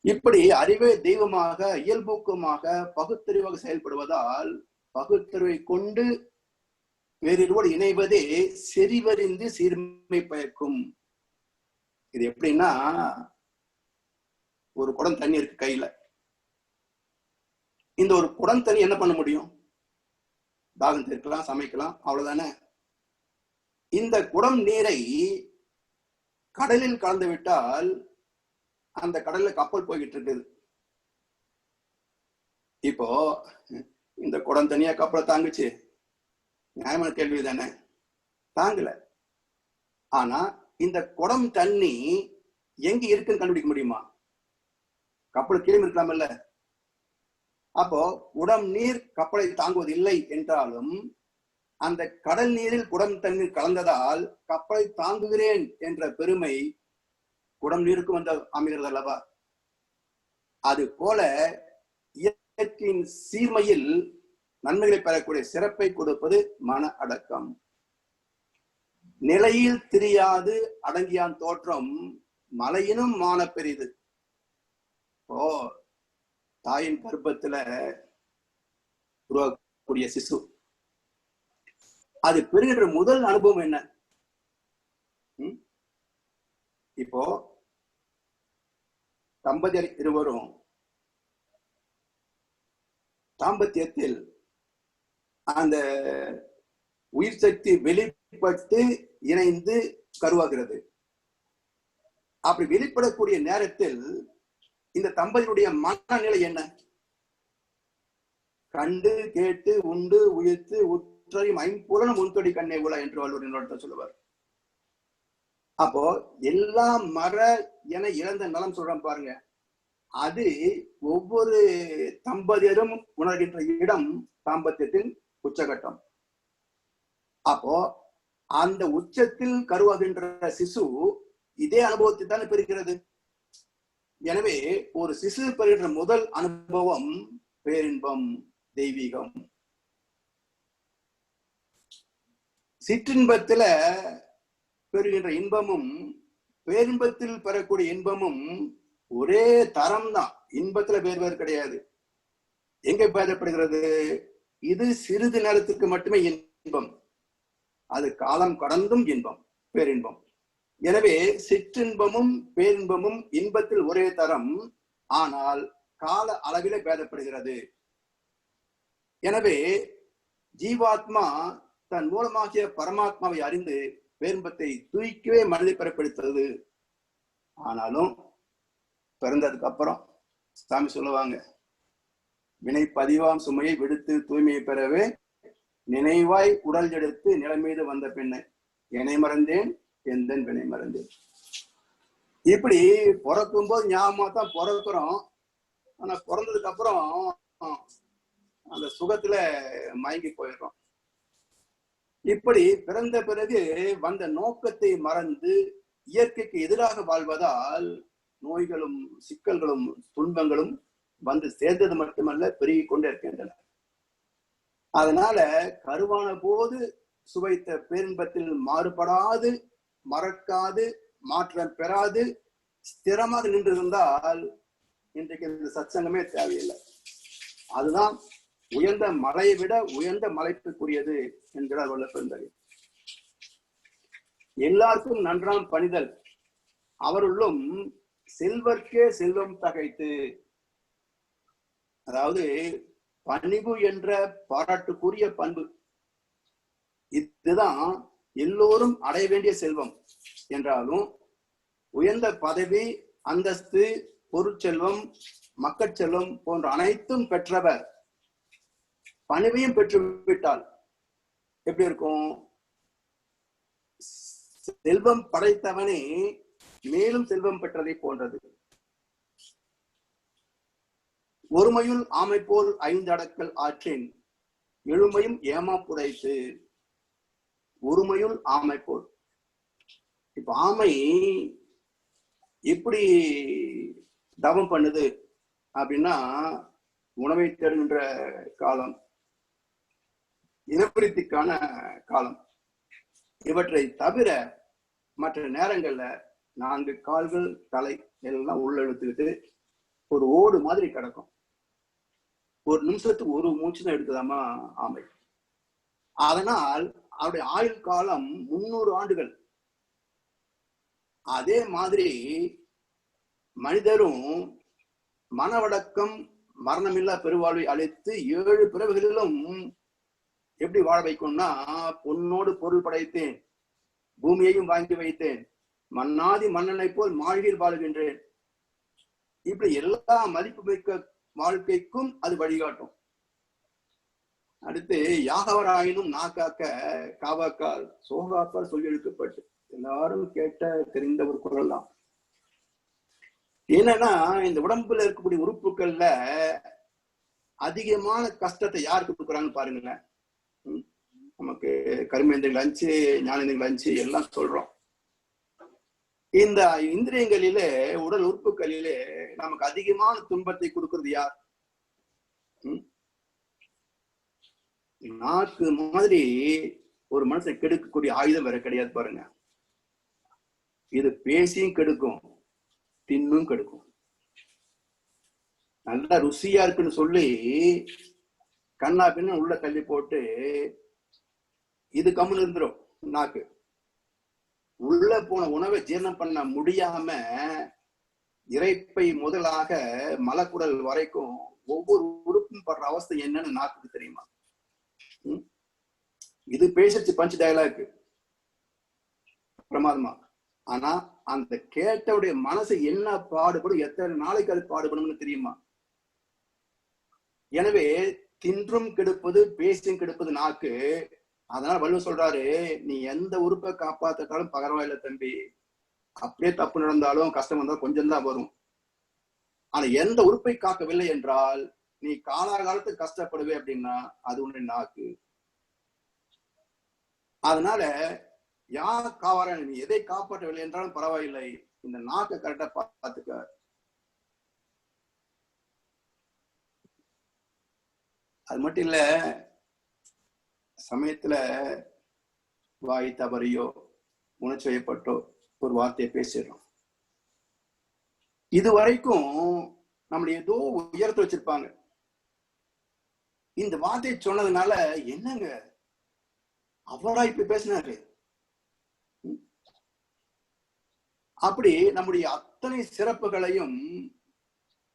Speaker 1: இப்படி அறிவே தெய்வமாக இயல்பூக்கமாக பகுத்தறிவாக செயல்படுவதால் பகுத்தறிவை கொண்டு வேறொருவோடு இணைவதே செறிவறிந்து சீர்மை பயக்கும். இது எப்படின்னா, ஒரு குடம் தண்ணி இருக்கு கையில. இந்த ஒரு குடம் தண்ணி என்ன பண்ண முடியும்? தாகம் தீர்க்கலாம், சமைக்கலாம், அவ்வளவுதானே. இந்த குடம் நீரை கடலில் கலந்து விட்டால் அந்த கடல்ல கப்பல் போய்கிட்டு இருக்குது. இப்போ இந்த குடம் தனியா கப்பலை தாங்குச்சு? நியாயமான கேள்வி தானே? தாங்கல. ஆனா இந்த குடம் தண்ணி எங்க இருக்குன்னு கண்டுபிடிக்க முடியுமா? கப்பல் கீழே இருக்கலாமல்ல. அப்போ குடம் நீர் கப்பலை தாங்குவது இல்லை என்றாலும் அந்த கடல் நீரில் குடம் தண்ணீர் கலந்ததால் கப்பலை தாங்குகிறேன் என்ற பெருமை குடம் நீருக்கு வந்து அமைகிறது அல்லவா? அது போல இயற்கையின் சீர்மையில் நன்மைகளை பெறக்கூடிய சிறப்பை கொடுப்பது மன அடக்கம். நிலையில் திரியாது அடங்கியான் தோற்றம் மலையினும் மான பெரிது. ஓ, தாயின் கர்ப்பத்துல உருவாக்கக்கூடிய சிசு, அது பெறுகின்ற முதல் அனுபவம் என்ன? இப்போ தம்பதியர் இருவரும் தாம்பத்தியத்தில் அந்த உயிர் சக்தி வெளிப்பட்டு இணைந்து கருவாகிறது. அப்படி வெளிப்படக்கூடிய நேரத்தில் இந்த தம்பதியுடைய மனநிலை என்ன? கண்டு கேட்டு உண்டு உயிர்த்து உற்றறியும் ஐம்புலனும் முன்தொடி கண்ணே உலா என்று வள்ளுவர் சொல்லுவார். அப்போ எல்லாம் மர என இழந்த நலம் சொல்றோம் பாருங்க, அது ஒவ்வொரு தம்பதியரும் உணர்கின்ற இடம் தாம்பத்தியத்தின் உச்சகட்டம். அப்போ அந்த உச்சத்தில் கருவாகின்ற சிசு இதே அனுபவத்தை தான் பெறுகிறது. எனவே ஒரு சிசு பெறுகின்ற முதல் அனுபவம் பேரின்பம், தெய்வீகம். சிற்றின்பத்துல பெறுகின்ற இன்பமும் பேரின்பத்தில் பெறக்கூடிய இன்பமும் ஒரே தரம் தான். இன்பத்துல வேறு வேறு கிடையாது. எங்க பேதப்படுகிறது? இது சிறிது நேரத்துக்கு மட்டுமே இன்பம், அது காலம் கடந்தும் இன்பம், பேரின்பம். எனவே சிற்றின்பமும் பேரின்பமும் இன்பத்தில் ஒரே தரம், ஆனால் கால அளவிலே பேதப்படுகிறது. எனவே ஜீவாத்மா தன் மூலமாகிய பரமாத்மாவை அறிந்து பேரின்பத்தை தூய்க்கவே மனதை பெறப்படுத்தது. ஆனாலும் பிறந்ததுக்கு அப்புறம் சாமி சொல்லுவாங்க, வினை பதிவாம் சுமையை விடுத்து தூய்மையை பெறவே நினைவாய் உடல் எடுத்து நிலை மீது வந்த பெண்ணை என்னை மறந்தேன் எந்தன் வினை மறந்தேன். இப்படி பிறக்கும் போது ஞாபகமா தான் பிறக்கிறோம். ஆனா பிறந்ததுக்கு அப்புறம் அந்த சுகத்துல மயங்கி போயிடுறோம். இப்படி பிறந்த பிறகு வந்த நோக்கத்தை மறந்து இயற்கைக்கு எதிராக வாழ்வதால் நோய்களும் சிக்கல்களும் துன்பங்களும் வந்து சேர்ந்தது மட்டுமல்ல, பெருகி கொண்டே இருக்கின்றன. அதனால கருவான போது சுவைத்த பேரின்பத்தில் மாறுபடாது, மறக்காது, மாற்றம் பெறாது ஸ்திரமாக நின்றிருந்தால் இன்றைக்கு இந்த சத்சங்கமே தேவையில்லை. அதுதான் உயர்ந்த மலையை விட உயர்ந்த மலைப்புக்குரியது என்கிறார் வல்லபெருந்தகை. எல்லாருக்கும் நன்றாம் பணிதல், அவருள்ளும் செல்வர்க்கே செல்வம் தகைத்து. அதாவது பணிவு என்ற பாராட்டுக்குரிய பண்பு, இதுதான் எல்லோரும் அடைய வேண்டிய செல்வம் என்றாலும் உயர்ந்த பதவி, அந்தஸ்து, பொருட்செல்வம், மக்கட்செல்வம் போன்ற அனைத்தும் பெற்றவர் பணிவையும் பெற்று விட்டால் எப்படி இருக்கும்? செல்வம் படைத்தவனே மேலும் செல்வம் பெற்றதை போன்றது. ஒருமையுள் ஆமை போல் 5 அடக்கல் ஆற்றேன் எழுமையும் ஏமா புடைத்து. ஒருமையுள் ஆமை போல். இப்ப ஆமை எப்படி தவம் பண்ணுது அப்படின்னா, உணவை தேடுகின்ற காலம், இனப்பிரித்திற்கான காலம், இவற்றை தவிர மற்ற நேரங்கள்ல 4 கால்கள், தலை எல்லாம் உள்ள எடுத்துக்கிட்டு ஒரு ஓடு மாதிரி கிடக்கும். ஒரு நிமிஷத்துக்கு ஒரு மூச்சு தான் எடுக்குதாமா ஆமை. அதனால் அவருடைய ஆயுள் காலம் 300 ஆண்டுகள். அதே மாதிரி மனிதரும் மனவடக்கம், மரணமில்லா பெருவாழ்வை அளித்து 7 பிறவிகளிலும் எப்படி வாழ வைக்கும்னா, பொன்னோடு பொருள் படைத்தேன், பூமியையும் வாங்கி வைத்தேன், மன்னாதி மன்னனை போல் மாளிகையில் வாழுகின்றேன். இப்படி எல்லா மதிப்பு மிக்க வாழ்க்கைக்கும் அது வழிகாட்டும். அடுத்து யாகவராயினும் நாக்காக்க காவாக்கால் சோகாக்கால் சொல்லி எழுக்கப்பட்டு, எல்லாரும் கேட்ட தெரிந்த ஒரு குரல் தான். என்னன்னா இந்த உடம்புல இருக்கக்கூடிய உறுப்புகள்ல அதிகமான கஷ்டத்தை யாருக்கு கொடுக்குறாங்கன்னு பாருங்களேன். நமக்கு கர்மேந்திரங்கள் அஞ்சு, ஞானேந்திரங்கள் அஞ்சு எல்லாம் சொல்றோம். இந்த இந்திரியங்களிலே, உடல் உறுப்புகளிலே நமக்கு அதிகமான துன்பத்தை கொடுக்கிறது யார்? நாக்கு மாதிரி ஒரு மனுஷன் கெடுக்கக்கூடிய ஆயுதம் வேற கிடையாது பாருங்க. இது பேசியும் கெடுக்கும், தின்னும் கெடுக்கும். நல்லா ருசியா இருக்குன்னு சொல்லி கண்ணா பின்னு உள்ள தள்ளி போட்டு இது கம்முன்னு இருந்துரும். நாக்கு உள்ள போன உணவை ஜீரணம் பண்ண முடியாம இறைப்பை முதலாக மலக்குடல் வரைக்கும் ஒவ்வொரு உறுப்பும் படுற அவஸ்தை என்னன்னு நாக்குக்கு தெரியுமா? இது பேசிச்சு பஞ்ச் டயலாக் பிரமாதமா. ஆனா அந்த கேட்டவுடைய மனசு என்ன பாடுபடும், எத்தனை நாளைக்கு அது பாடுபடும்னு தெரியுமா? எனவே தின்றும் கெடுப்பது பேசியும் கெடுப்பது நாக்கு. அதனால வள்ளுவர் சொல்றாரு, நீ எந்த உறுப்பை காப்பாத்தாலும் பரவாயில்ல தம்பி, அப்படியே தப்பு நடந்தாலும் கஷ்டம் வந்தாலும் கொஞ்சம் தான் வரும். ஆனா எந்த உறுப்பை காக்கவில்லை என்றால் நீ காலாகாலத்துக்கு கஷ்டப்படுவே அப்படின்னா அது உன்னுடைய நாக்கு. அதனால யார் காவார, நீ எதை காப்பாற்றவில்லை என்றாலும் பரவாயில்லை, இந்த நாக்கை கரெக்டா பார்த்துக்க. அது மட்டும் இல்ல, சமயத்துல வாய் தவறியோ உணர்ச்சி வயப்பட்டோ ஒரு வார்த்தையை பேசிடுறோம். இது வரைக்கும் நம்மள ஏதோ உயர்த்து வச்சிருப்பாங்க. இந்த வார்த்தையை சொன்னதுனால என்னங்க அவரா இப்ப பேசினாரு, அப்படி நம்முடைய அத்தனை சிறப்புகளையும்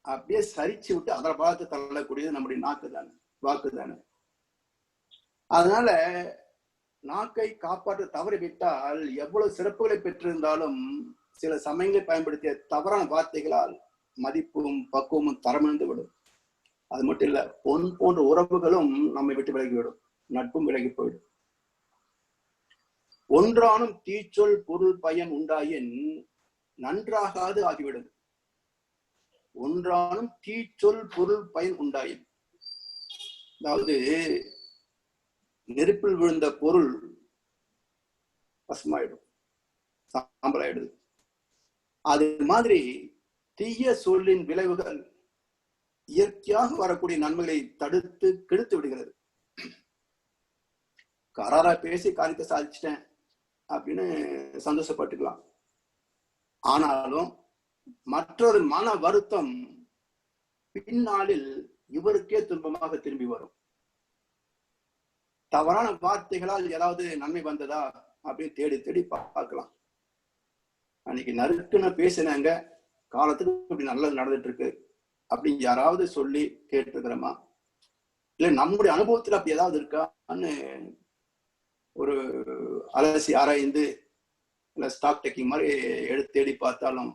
Speaker 1: அப்படியே சரிச்சு விட்டு அதை பார்த்து தள்ளக்கூடியது நம்முடைய நாக்கு தானே, வாக்கு தானே. அதனால நாக்கை காப்பாற்ற தவறிவிட்டால் எவ்வளவு சிறப்புகளை பெற்றிருந்தாலும் சில சமயங்களை பயன்படுத்திய தவறான வார்த்தைகளால் மதிப்பும் பக்குவமும் தரமிழந்து விடும். அது மட்டும் இல்ல, பொன் போன்ற உறவுகளும் நம்மை விட்டு விலகிவிடும், நட்பும் விலகி போயிடும். ஒன்றானும் தீச்சொல் பொருள் பயன் உண்டாயின் நன்றாகாது ஆகிவிடும். ஒன்றானும் தீச்சொல் பொருள் பயன் உண்டாயின், அதாவது நெருப்பில் விழுந்த பொருள் பசுமாயிடும், சாம்பல் ஆயிடுது. அது மாதிரி தீய சொல்லின் விளைவுகள் இயற்கையாக வரக்கூடிய நன்மைகளை தடுத்து கெடுத்து விடுகிறது. கராரா பேசி காரியத்தை சாதிச்சிட்டேன் அப்படின்னு சந்தோஷப்பட்டுக்கலாம். ஆனாலும் மற்றொரு மன வருத்தம் பின்னாளில் இவருக்கே துன்பமாக திரும்பி வரும். தவறான வார்த்தைகளால் ஏதாவது நன்மை வந்ததா அப்படின்னு தேடி தேடி பார்க்கலாம். அன்னைக்கு நறுக்குன்னு பேசினாங்க, காலத்துக்கு இப்படி நல்லது நடந்துட்டு இருக்கு அப்படின்னு யாராவது சொல்லி கேட்டுருக்கிறோமா? இல்ல நம்முடைய அனுபவத்துல அப்படி ஏதாவது இருக்கான்னு ஒரு அலசி ஆராய்ந்து இல்ல ஸ்டாக் டேக்கிங் மாதிரி எடுத்து தேடி பார்த்தாலும்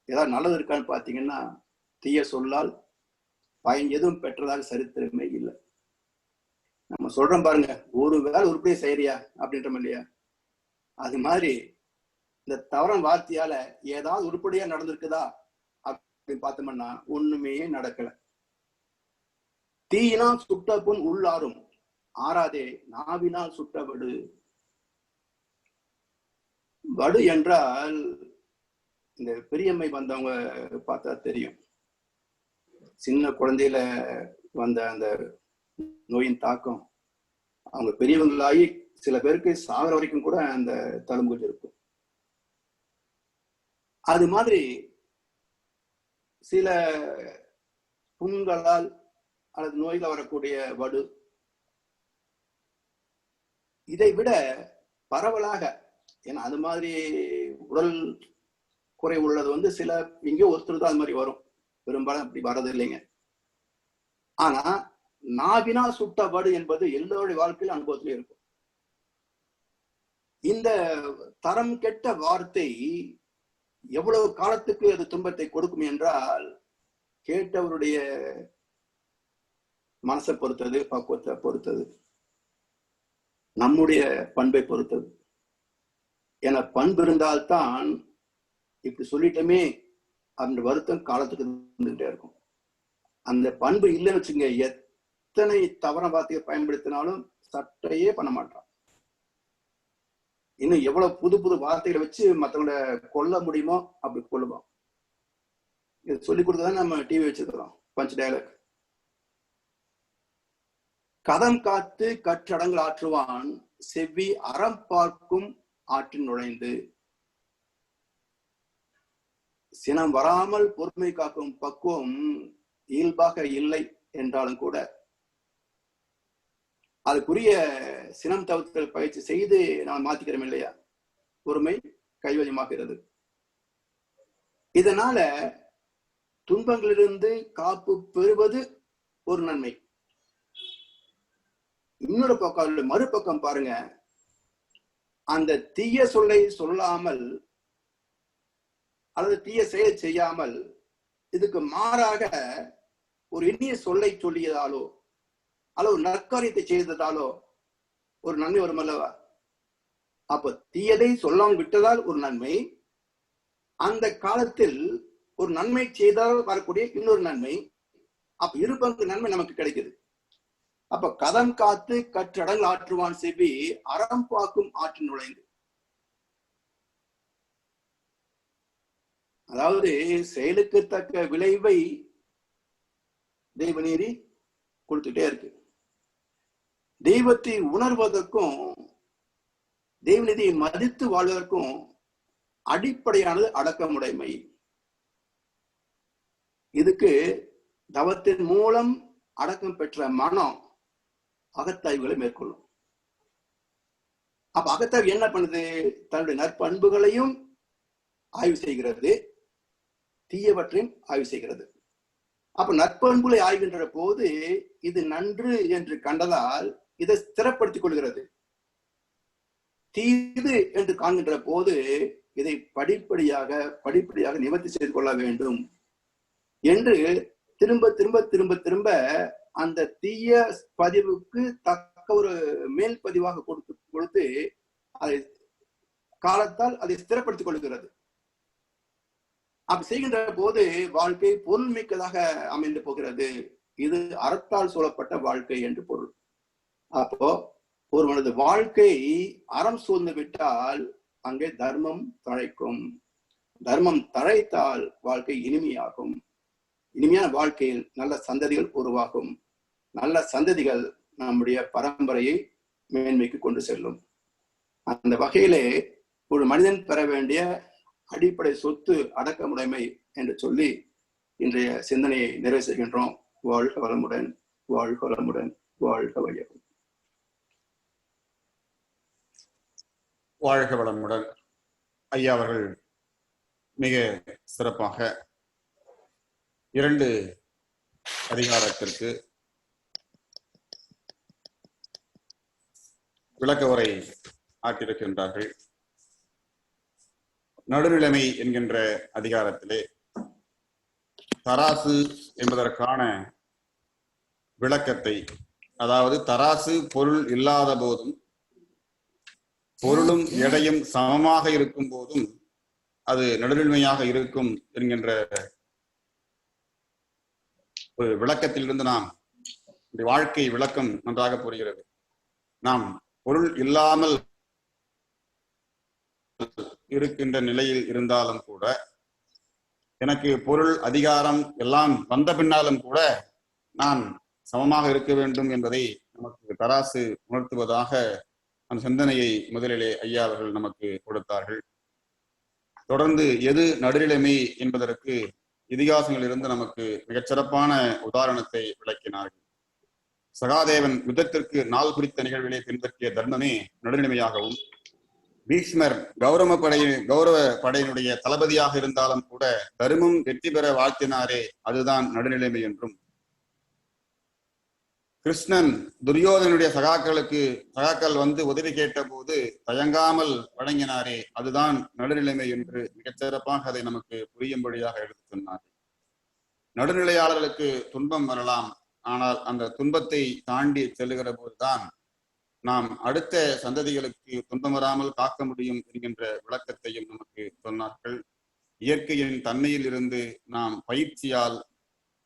Speaker 1: ஏதாவது நல்லது இருக்கான்னு பார்த்தீங்கன்னா தீய சொல்லால் பயன் எதுவும் பெற்றதாக சரித்திரமே இல்லை. நம்ம சொல்றோம் பாருங்க, ஒரு வேலை உருப்படியே செய்யறியா அப்படின்றோம் இல்லையா? அது மாதிரி இந்த தவறான வார்த்தையால ஏதாவது உருப்படியா நடந்திருக்குதா அப்படின்னு பார்த்தோம்னா ஒண்ணுமே நடக்கல. தீயினால் சுட்ட புண் உள்ளாரும் ஆறாதே நாவினால் சுட்ட வடு. வடு என்றால் இந்த பெரியம்மை வந்தவங்க பார்த்தா தெரியும், சின்ன குழந்தையில வந்த அந்த நோயின் தாக்கம் அவங்க பெரியவங்களாகி சில பேருக்கு சாகிற வரைக்கும் கூட அந்த தழும்புகள் இருக்கும். அது மாதிரி சில புண்களால் அல்லது நோய்கள் வரக்கூடிய வடு, இதை விட பரவலாக, ஏன்னா அது மாதிரி உடல் குறை உள்ளது சில எங்கேயோ ஒருத்தர் தான் அது மாதிரி வரும், பெரும்பாலும் அப்படி வர்றது இல்லைங்க. ஆனா நாவினா சுட்ட வடு என்பது எல்லோருடைய வாழ்க்கையில அனுபவத்திலே இருக்கும். இந்த தரம் கெட்ட வார்த்தை எவ்வளவு காலத்துக்கு அது துன்பத்தை கொடுக்கும் என்றால் கேட்டவருடைய மனசை பொறுத்தது, பக்குவத்தை பொறுத்தது, நம்முடைய பண்பை பொறுத்தது. என பண்பு இருந்தால்தான் இப்படி சொல்லிட்டோமே அந்த வருத்தம் காலத்துக்கு இருந்துகிட்டே இருக்கும். அந்த பண்பு இல்லைன்னு வச்சுங்க, எத்தனை தவற வார்த்தையை பயன்படுத்தினாலும் சட்டையே பண்ண மாட்டான். இன்னும் எவ்வளவு புது புது வார்த்தைகளை வச்சு மற்றவங்கள கொல்ல முடியுமோ அப்படி கொள்ளுவோம். இது சொல்லிக் கொடுத்துதான் நம்ம டிவி வச்சிருக்கிறோம். Punch dialogue. கதம் காத்து கற்றடங்கள் ஆற்றுவான், செவ்வி அறம் பார்க்கும் ஆற்றின் நுழைந்து. சினம் வராமல் பொறுமை காக்கும் பக்குவம் இயல்பாக இல்லை என்றாலும் கூட அதுக்குரிய சினம் தவிர்த்தல் பயிற்சி செய்து நாம் மாத்திக்கிறோம் இல்லையா? பொறுமை கைவசமாகிறது. இதனால துன்பங்களிலிருந்து காப்பு பெறுவது ஒரு நன்மை. இன்னொரு பக்கம், மறுபக்கம் பாருங்க, அந்த தீய சொல்லை சொல்லாமல் அல்லது தீய செயல் செய்யாமல் இதுக்கு மாறாக ஒரு இனிய சொல்லை சொல்லியதாலோ அல்லது ஒரு நற்காரியத்தை செய்ததாலோ ஒரு நன்மை வரும் அல்லவா? அப்ப தீயதை சொல்லாமல் விட்டதால் ஒரு நன்மை, அந்த காலத்தில் ஒரு நன்மை செய்தால் வரக்கூடிய இன்னொரு நன்மை. அப்ப இரு பங்கு நன்மை நமக்கு கிடைக்குது. அப்ப கதம் காத்து கற்றடங்கள் ஆற்றுவான், செவ்வி அறம் பார்க்கும் ஆற்றின் நுழைந்து. அதாவது செயலுக்கு தக்க விளைவை தெய்வநீதி கொடுத்துட்டே இருக்கு. தெய்வத்தை உணர்வதற்கும் தெய்வநீதியை மதித்து வாழ்வதற்கும் அடிப்படையானது அடக்கமுடைமை. இதுக்கு தவத்தின் மூலம் அடக்கம் பெற்ற மனம் அகத்தாய்வுகளை மேற்கொள்ளும். அப்ப அகத்தாய்வு என்ன பண்ணுது? தன்னுடைய நற்பண்புகளையும் ஆய்வு செய்கிறது, தீயவற்றையும் ஆய்வு செய்கிறது. அப்ப நற்பண்புகளை ஆய்கின்ற போது இது நன்று என்று கண்டதால் இதை ஸ்திரப்படுத்திக் கொள்கிறது. தீது என்று காண்கின்ற போது இதை படிப்படியாக நிவர்த்தி செய்து கொள்ள வேண்டும் என்று திரும்ப திரும்ப திரும்ப திரும்ப அந்த தீய பதிவுக்கு தக்க ஒரு மேல் பதிவாக கொடுத்து அதை காலத்தால் அதை ஸ்திரப்படுத்திக் கொள்கிறது. அப்படி செய்கின்ற போது வாழ்க்கை பொருள் மிக்கதாக அமைந்து போகிறது. இது அறத்தால் சூழப்பட்ட வாழ்க்கை என்று பொருள். அப்போ ஒருவனது வாழ்க்கை அறம் சூழ்ந்து விட்டால் அங்கே தர்மம் தழைக்கும். தர்மம் தழைத்தால் வாழ்க்கை இனிமையாகும். இனிமையான வாழ்க்கையில் நல்ல சந்ததிகள் உருவாகும். நல்ல சந்ததிகள் நம்முடைய பரம்பரையை மேன்மைக்கு கொண்டு செல்லும். அந்த வகையிலே ஒரு மனிதன் பெற வேண்டிய அடிப்படை சொத்து அடக்கமுடைமை என்று சொல்லி இன்றைய சிந்தனையை நிறைவு செய்கின்றோம். வாழ்க வளமுடன், வாழ்க வளமுடன், வாழ்க வையகம்.
Speaker 2: வாழ்க வளமுடன். ஐயா அவர்கள் மிக சிறப்பாக 2 அதிகாரத்திற்கு விளக்க உரை ஆற்றியிருக்கின்றார்கள். நடுநிலைமை என்கின்ற அதிகாரத்திலே தராசு என்பதற்கான விளக்கத்தை, அதாவது தராசு பொருள் இல்லாத போதும் பொருளும் எடையும் சமமாக இருக்கும் போதும் அது நடுநிலைமையாக இருக்கும் என்கின்ற ஒரு விளக்கத்திலிருந்து நாம் இந்த வாழ்க்கை விளக்கம் நன்றாக புரிகிறது. நாம் பொருள் இல்லாமல் இருக்கின்ற நிலையில் இருந்தாலும் கூட, எனக்கு பொருள் அதிகாரம் எல்லாம் வந்த பின்னாலும் கூட நான் சமமாக இருக்க வேண்டும் என்பதை நமக்கு தராசு உணர்த்துவதாக அந்த சிந்தனையை முதலிலே ஐயா அவர்கள் நமக்கு கொடுத்தார்கள். தொடர்ந்து எது நடுநிலைமை என்பதற்கு இதிகாசங்களிலிருந்து நமக்கு மிகச்சிறப்பான உதாரணத்தை விளக்கினார்கள். சகாதேவன் யுத்தத்திற்கு நாள் குறித்த நிகழ்விலே பின்பற்றிய தர்மமே நடுநிலைமையாகவும், பீஷ்மர் கௌரவ படையினுடைய தளபதியாக இருந்தாலும் கூட தர்மம் வெற்றி பெற வாழ்த்தினாரே அதுதான் நடுநிலைமை என்றும், கிருஷ்ணன் துரியோதனுடைய சகாக்கள் வந்து உதவி கேட்ட போது தயங்காமல் வழங்கினாரே அதுதான் நடுநிலைமை என்று மிகச்சிறப்பாக அதை நமக்கு புரியும்படியாக எடுத்து சொன்னார். நடுநிலையாளர்களுக்கு துன்பம் வரலாம், ஆனால் அந்த துன்பத்தை தாண்டி செல்லுகிற போதுதான் நாம் அடுத்த சந்ததிகளுக்கு துன்பம் வராமல் காக்க முடியும் என்கின்ற விளக்கத்தையும் நமக்கு சொன்னார்கள். இயற்கையின் தன்மையில் இருந்து நாம் பயிற்சியால்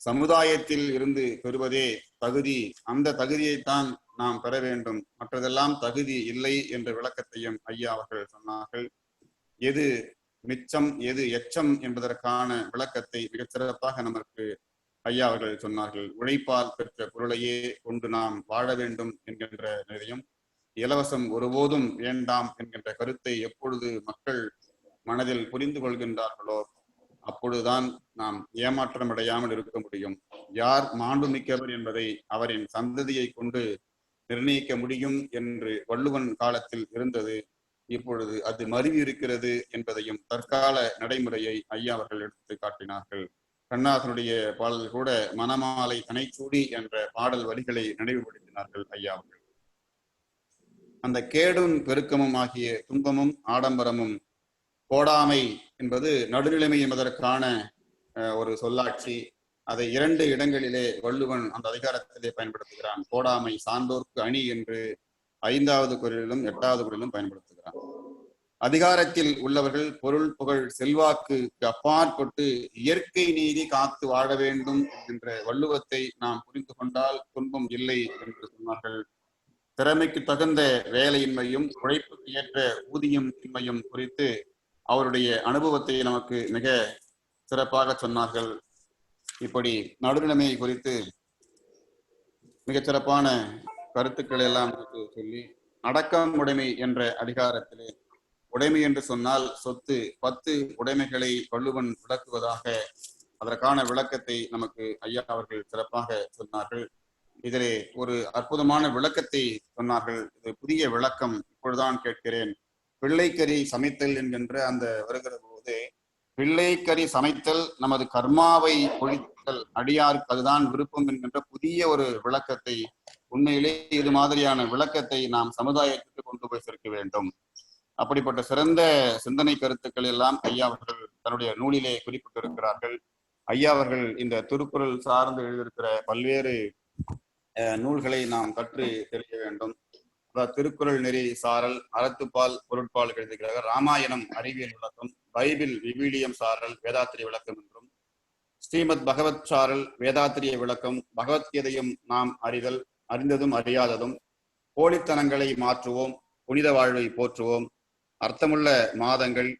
Speaker 2: சமுதாயத்தில் இருந்து பெறுவதே தகுதி, அந்த தகுதியைத்தான் நாம் பெற வேண்டும், மற்றதெல்லாம் தகுதி இல்லை என்ற விளக்கத்தையும் ஐயா அவர்கள் சொன்னார்கள். எது மிச்சம் எது எச்சம் என்பதற்கான விளக்கத்தை மிகச் சிறப்பாக நமக்கு ஐயா அவர்கள் சொன்னார்கள். உழைப்பால் பெற்ற பொருளையே கொண்டு நாம் வாழ வேண்டும் என்கின்ற நிலையும், இலவசம் ஒருபோதும் வேண்டாம் என்கின்ற கருத்தை எப்பொழுது மக்கள் மனதில் புரிந்து கொள்கின்றார்களோ அப்பொழுதுதான் நாம் ஏமாற்றம் அடையாமல் இருக்க முடியும். யார் மாண்புமிக்கவர் என்பதை அவரின் சந்ததியை கொண்டு நிர்ணயிக்க முடியும் என்று வள்ளுவன் காலத்தில் இருந்தது. இப்பொழுது அது மருவி இருக்கிறது என்பதையும் தற்கால நடைமுறையை ஐயா அவர்கள் எடுத்து காட்டினார்கள். கண்ணாசனுடைய பாடல் கூட மணமாலை தனைச்சூடி என்ற பாடல் வரிகளை நினைவுபடுத்தினார்கள் ஐயா அவர்கள். அந்த கேடும் பெருக்கமும் ஆகிய துன்பமும் ஆடம்பரமும் கோடாமை என்பது நடுநிலைமை என்பதற்கான ஒரு சொல்லாட்சி. அதை 2 இடங்களிலே வள்ளுவன் அந்த அதிகாரத்திலே பயன்படுத்துகிறான். கோடாமை சான்றோர்க்கு அணி என்று 5வது குறளிலும் 8வது குறளிலும் பயன்படுத்துகிறான். அதிகாரத்தில் உள்ளவர்கள் பொருள் புகழ் செல்வாக்கு அப்பாற்பட்டு இயற்கை நீதி காத்து வாழ வேண்டும் என்கின்ற வள்ளுவத்தை நாம் புரிந்து கொண்டால் துன்பம் இல்லை என்று சொன்னார்கள். திறமைக்கு தகுந்த வேலையின்மையும் உழைப்புக்கு ஏற்ற ஊதியம் இன்மையும் குறித்து அவருடைய அனுபவத்தை நமக்கு மிக சிறப்பாக சொன்னார்கள். இப்படி நடுநிலைமை குறித்து மிகச் சிறப்பான கருத்துக்களை எல்லாம் சொல்லி, அடக்கம் உடைமை என்ற அதிகாரத்திலே உடைமை என்று சொன்னால் சொத்து, 10 உடைமைகளை வள்ளுவன் விளக்குவதாக அதற்கான விளக்கத்தை நமக்கு ஐயா அவர்கள் சிறப்பாக சொன்னார்கள். இதிலே ஒரு அற்புதமான விளக்கத்தை சொன்னார்கள். இது புதிய விளக்கம் இப்பொழுதுதான் கேட்கிறேன். பிள்ளைக்கறி சமைத்தல் என்கின்ற அந்த வருகிற போது, பிள்ளைக்கறி சமைத்தல் நமது கர்மாவை ஒழித்தல், அடியாருக்கு அதுதான் விருப்பம் என்கின்ற புதிய ஒரு விளக்கத்தை, உண்மையிலே இது மாதிரியான விளக்கத்தை நாம் சமுதாயத்துக்கு கொண்டு போய் சேர்க்க வேண்டும். அப்படிப்பட்ட சிறந்த சிந்தனை கருத்துக்கள் எல்லாம் ஐயா அவர்கள் தன்னுடைய நூலிலே குறிப்பிட்டிருக்கிறார்கள். ஐயா அவர்கள் இந்த திருக்குறள் சார்ந்து எழுதியிருக்கிற பல்வேறு நூல்களை நாம் கற்று தெரிய வேண்டும். திருக்குறள் நெறி சாரல், அறத்துப்பால் பொருட்பால் எழுதுகிறார்கள். ராமாயணம் அறிவியல் விளக்கம், பைபிள் விவிலியம் சாரல் வேதாத்திரிய விளக்கம் என்றும், ஸ்ரீமத் பகவத் சாரல் வேதாத்திரிய விளக்கம், பகவத்கீதையும் நாம் அறிதல், அறிந்ததும் அறியாததும், போலித்தனங்களை மாற்றுவோம், புனித வாழ்வை போற்றுவோம், அர்த்தமுள்ள மாதங்கள்,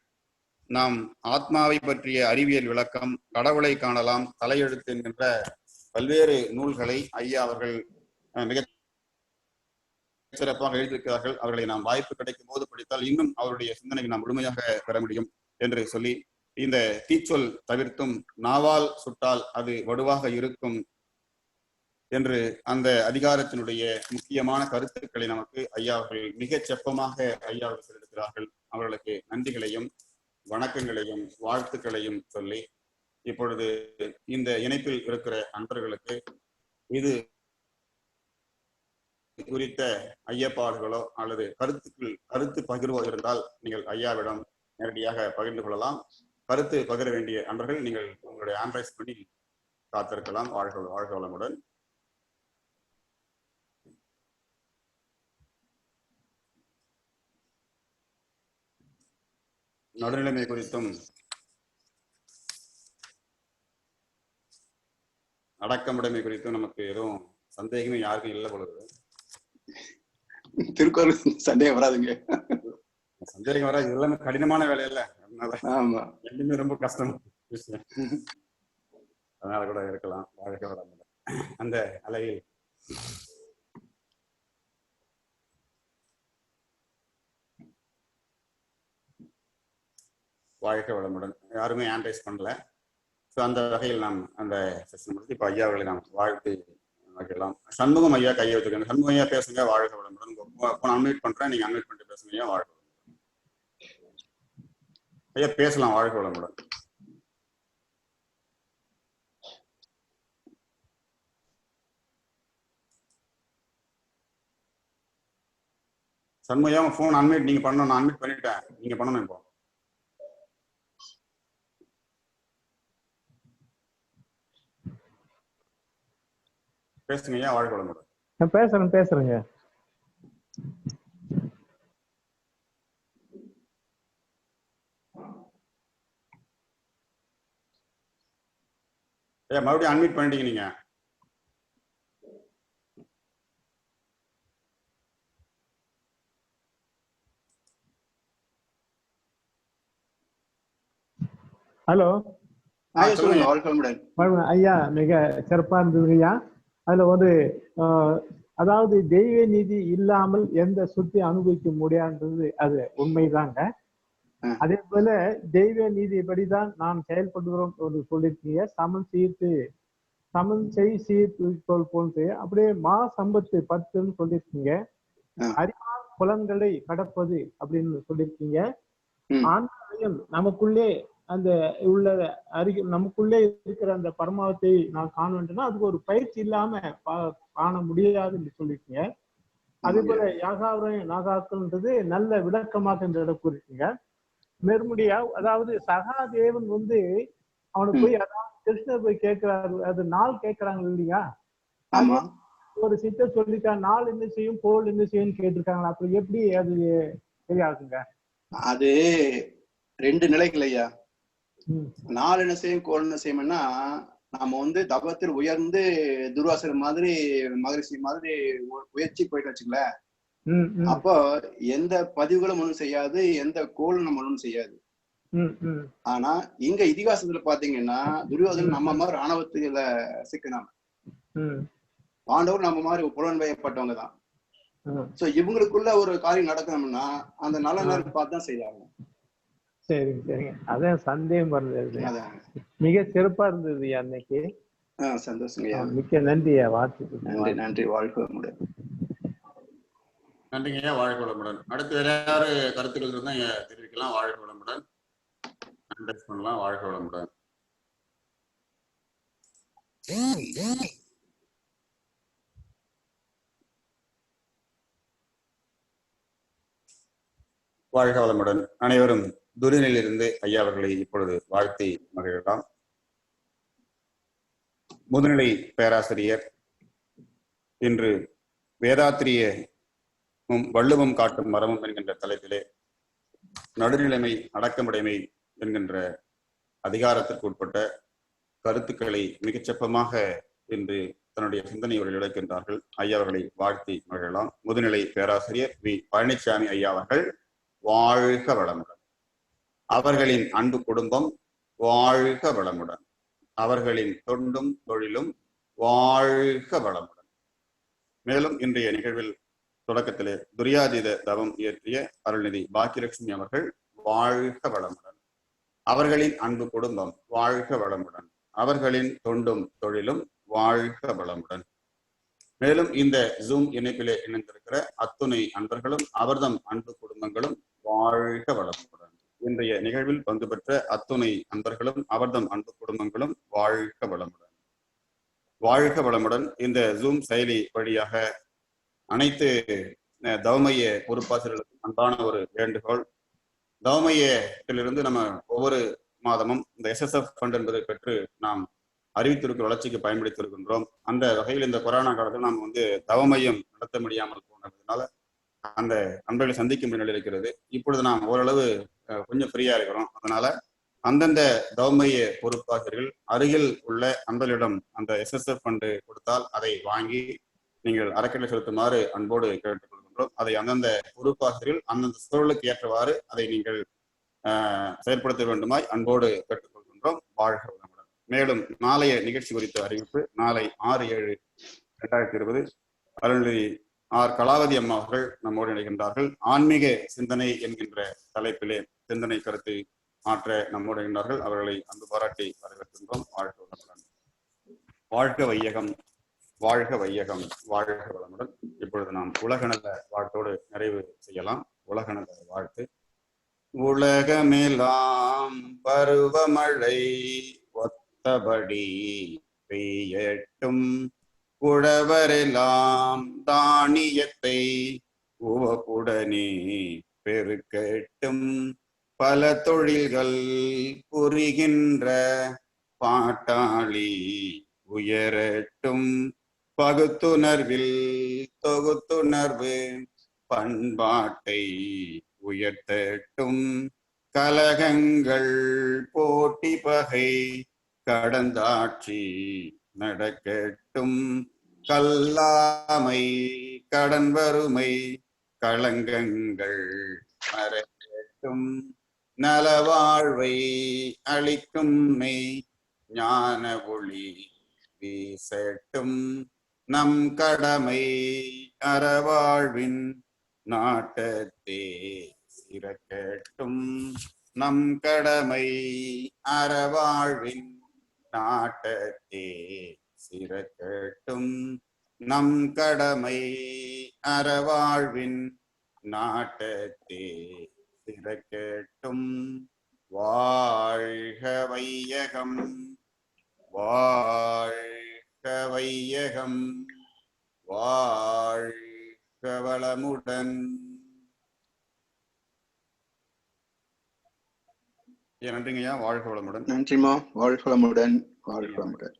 Speaker 2: நாம் ஆத்மாவை பற்றிய அறிவியல் விளக்கம், கடவுளை காணலாம், தலையெழுத்து என்கின்ற பல்வேறு நூல்களை ஐயா அவர்கள் மிக சிறப்பாக எழுதியிருக்கிறார்கள். அவர்களை நாம் வாய்ப்பு கிடைக்கும் போது படித்தால் இன்னும் அவருடைய சிந்தனையை நாம் முழுமையாக பெற முடியும் என்று சொல்லி, இந்த தீச்சொல் தவிர்த்தும் நாவால் சுட்டால் அது வடுவாக இருக்கும் என்று அந்த அதிகாரத்தினுடைய முக்கியமான கருத்துக்களை நமக்கு ஐயா அவர்கள் மிகச் செப்பமாக ஐயா அவர்கள் சொல்லியிருக்கிறார்கள். அவர்களுக்கு நன்றிகளையும் வணக்கங்களையும் வாழ்த்துக்களையும் சொல்லி, இப்பொழுது இந்த இணைப்பில் இருக்கிற அன்பர்களுக்கு இது குறித்த ஐயப்பாடுகளோ அல்லது கருத்து பகிர்வோ இருந்தால் நீங்கள் ஐயாவிடம் நேரடியாக பகிர்ந்து கொள்ளலாம். கருத்து பகிர வேண்டிய அன்பர்கள் நீங்கள் உங்களுடைய ஆண்ட்ராய்ட் பண்ணி காத்திருக்கலாம். வாழ்க வளமுடன். நடுநிலைமை குறித்தும் அடக்கமுடைமை குறித்தும் நமக்கு எதுவும் சந்தேகமே யாருக்கும் இல்லை பொழுது.
Speaker 1: திருக்குறள் சந்தேகம் வராதுங்க.
Speaker 2: சந்தேகம் வராது. எல்லாமே கடினமான வேலை இல்ல, அதனால ரெண்டுமே ரொம்ப கஷ்டம் விஷயம். அதனால கூட இருக்கலாம். வாழ்க வளமுடன். அந்த அலையில் வாழ்க வளமுடன். யாருமே ஆன்ரைஸ் பண்ணல. ஸோ அந்த வகையில் நாம் அந்த செஷன் முடிச்சு இப்போ ஐயா அவர்களை நாம் வாழ்த்து வைக்கலாம். சண்முகம் ஐயா கையை வச்சுக்கோங்க. சண்முகம் ஐயா பேசுங்க. வாழ்க வளமுடன். அன்மியூட் பண்றேன், நீங்க அன்மியூட் பண்ணிட்டு பேசுங்க ஐயா. வாழ்க வளமுடன் ஐயா, பேசலாம். வாழ்க வளமுடன். சண்முகம் போன் அன்மியூட் நீங்க பண்ணணும். நான் அன்மியூட் பண்ணிட்டேன், நீங்க பண்ணணும் இப்போ. பேசுங்க ஐயா, வாழ்க வளமுடன்.
Speaker 3: நான் பேசுறேங்க.
Speaker 2: ஐயா மறுபடியும் அன்மியூட் பண்ணிட்டீங்க நீங்க.
Speaker 3: ஹலோ
Speaker 1: சொல்லுங்க. வாழ்க வளமுடன்
Speaker 3: ஐயா. மிக சிறப்பா இருந்தது ஐயா. அதுல வந்து அதாவது தெய்வ நீதி இல்லாமல் எந்த சொத்தை அனுபவிக்க முடியாதுன்றது அது உண்மைதாங்க. அதே போல தெய்வ நீதிப்படிதான் நாம் செயல்படுகிறோம் என்று சொல்லியிருக்கீங்க. சமன் செய் சீர்தூக்கல் போன்று அப்படியே சம்பத்து 10ன்னு சொல்லியிருக்கீங்க. அறிவார் புலன்களை கடப்பது அப்படின்னு சொல்லியிருக்கீங்க. ஆன்மாவையும் நமக்குள்ளே அந்த உள்ள நமக்குள்ளே இருக்கிற அந்த பரமாவத்தை நான் காண வேண்டும்னா அதுக்கு ஒரு பயிற்சி இல்லாம காண முடியாதுன்னு சொல்லியிருக்கீங்க. அதே போல யாகாவரம் நாகாக்கள்ன்றது நல்ல விளக்கமாக இந்த இடம் கூறிருக்கீங்க. மறுபடியா அதாவது சகாதேவன் வந்து அவனுக்கு போய் அதாவது கிருஷ்ணர் போய் கேட்கிறாரு, அது நாள் கேட்கறாங்க இல்லையா? ஒரு சித்தர் சொல்லிட்டா நாள் என்ன செய்யும் கோல் என்ன செய்யும் கேட்டிருக்காங்களா? அப்படி எப்படி அது சரியாகுங்க?
Speaker 1: அது 2 நிலைகள் ஐயா. நாள் என்ன செய்யும் கோல் என்ன செய்யும்னா, நாம வந்து தபத்தில் உயர்ந்து துர்வாசர் மாதிரி மகரிஷி மாதிரி உயர்ச்சி போயிட்டு வச்சுங்களேன். அப்போ எந்த பதிவுகளும் ஒண்ணும் செய்யாது, எந்த கோலும் நம்ம ஒண்ணும் செய்யாது. ஆனா இங்க இதிகாசத்துல பாத்தீங்கன்னா துரியோதன் நம்ம மாதிரி ஆணவத்துல சிக்கினாங்க. பாண்டவர் நம்ம மாதிரி புலன் வயப்பட்டவங்க தான். சோ இவங்களுக்குள்ள ஒரு காரியம் நடக்கணும்னா அந்த நல்ல நேரம் பார்த்து தான் செய்வாங்க.
Speaker 3: சரிங்க. அதான் சந்தேகம் வருது. மிக சிறப்பா இருந்தது அன்னைக்கு.
Speaker 1: சந்தோஷம்.
Speaker 3: மிக்க நன்றி. வாழ்த்து.
Speaker 1: நன்றி. வாழ்க வளமுடன்.
Speaker 2: நன்றிங்க. வாழ்க வளமுடன். அடுத்து வேற யாரு கருத்துக்கள் இருந்தா தெரிவிக்கலாம். வாழ்க வளமுடன். பண்ணலாம். வாழ்க வளமுடன். வாழ்க வளமுடன். அனைவரும் துரினிலிருந்து ஐயா அவர்களை இப்பொழுது வாழ்த்தி மகிழலாம். முதுநிலை பேராசிரியர் இன்று வேதாத்திரியமும் வள்ளுவம் காட்டும் மரமும் என்கின்ற தலைப்பிலே நடுநிலைமை அடக்கமுடைமை என்கின்ற அதிகாரத்திற்கு உட்பட்ட கருத்துக்களை மிகச்செப்பமாக இன்று தன்னுடைய சிந்தனை அவர்கள் இழக்கின்றார்கள். ஐயா அவர்களை வாழ்த்தி மகிழலாம். முதுநிலை பேராசிரியர் வி பழனிசாமி ஐயா அவர்கள் வாழ்க வளமுடன். அவர்களின் அன்பு குடும்பம் வாழ்க வளமுடன். அவர்களின் தொண்டும் தொழிலும் வாழ்க வளமுடன். மேலும் இன்றைய நிகழ்வில் தொடக்கத்திலே துரியாதீத தவம் இயற்றிய அருள்நிதி பாக்கியலட்சுமி அவர்கள் வாழ்க வளமுடன். அவர்களின் அன்பு குடும்பம் வாழ்க வளமுடன். அவர்களின் தொண்டும் தொழிலும் வாழ்க வளமுடன். மேலும் இந்த ஜூம் இணைப்பிலே இணைந்திருக்கிற அத்துணை அன்பர்களும் அவர்தம் அன்பு குடும்பங்களும் வாழ்க வளமுடன். இன்றைய நிகழ்வில் பங்கு பெற்ற அத்துணை அன்பர்களும் அவர்தம் அன்பு குடும்பங்களும் வாழ்க வளமுடன். வாழ்க வளமுடன். இந்த ஜூம் செயலி வழியாக அனைத்து தவமைய பொறுப்பாசிரியர்களுக்கும் அன்பான ஒரு வேண்டுகோள். தவமையத்திலிருந்து நம்ம ஒவ்வொரு மாதமும் இந்த SSF ஃபண்ட் என்பதை பெற்று நாம் அறிவித்திருக்கிற வளர்ச்சிக்கு பயன்படுத்தியிருக்கின்றோம். அந்த வகையில் இந்த கொரோனா காலத்தில் நாம் வந்து தவமையம் நடத்த முடியாமல் போனதுனால அந்த அன்பர்களை சந்திக்க முடிய நிலை இருக்கிறது. இப்பொழுது நாம் ஓரளவு கொஞ்சம் ஃப்ரீயா இருக்கிறோம். அதனால அந்தந்த தவமைய பொறுப்பாசிரியர்கள் அருகில் உள்ள அன்பர்களிடம் அந்த SSF ஃபண்டு கொடுத்தால் அதை வாங்கி நீங்கள் அறக்கட்டளை செலுத்துமாறு அன்போடு கேட்டுக்கொள்கின்றோம். அதை அந்தந்த பொறுப்பாசிரியர்கள் அந்தந்த சூழலுக்கு ஏற்றவாறு அதை நீங்கள் செயல்படுத்த வேண்டுமாய் அன்போடு கேட்டுக்கொள்கின்றோம். வாழ்க வளமுடன். மேலும் நாளைய நிகழ்ச்சி குறித்த அறிவிப்பு நாளை 6/7/2020 அருள்நிதி கலாவதி அம்மா அவர்கள் நம்மோடு இணைகின்றார்கள். ஆன்மீக சிந்தனை என்கின்ற தலைப்பிலே சிந்தனை கருத்தை மாற்ற நம்மோடு இணைகின்றார்கள். அவர்களை அன்பு பாராட்டி வரவேற்கின்றோம். வாழ்க வளமுடன். வாழ்க வையகம், வாழ்க வையகம், வாழ்க வளமுடன். இப்பொழுது நாம் உலகநல வாழ்த்தோடு நிறைவு செய்யலாம். உலகநல வாழ்த்து. உலகமெல்லாம் பருவமழை ஒத்தபடி பெய்யட்டும், உழவரெல்லாம் தானியத்தை உவப்புடனே பெருக்கட்டும், பல தொழில்கள் புரிகின்ற பாட்டாளி உயரட்டும், பகுத்துணர்வில் தொகுத்துணர்வு பண்பாட்டை உயர்த்தட்டும். கலகங்கள் போட்டி பகை கடந்தாட்சி நடக்கட்டும். கல்லாமை கடன் வறுமை களங்கங்கள் மறைக்கட்டும். நலவாழ்வை அளிக்கும் மெய் ஞான ஒளி வீசட்டும். நம் கடமை அறவாழ்வின் நாட்டத்தே சிறக்கட்டும். நம் கடமை அறவாழ்வின் நாட்டத்தே சிறக்கட்டும். நம் கடமை அறவாழ்வின் நாட்டத்தே சிறக்கட்டும். வாழ்க வையகம், வாழ்க வையகம், வாழ்க வளமுடன். நன்றிங்கய்யா. வாழ்க வளமுடன்.
Speaker 1: நன்றிமா. வாழ்க வளமுடன். வாழ்க வளமுடன்.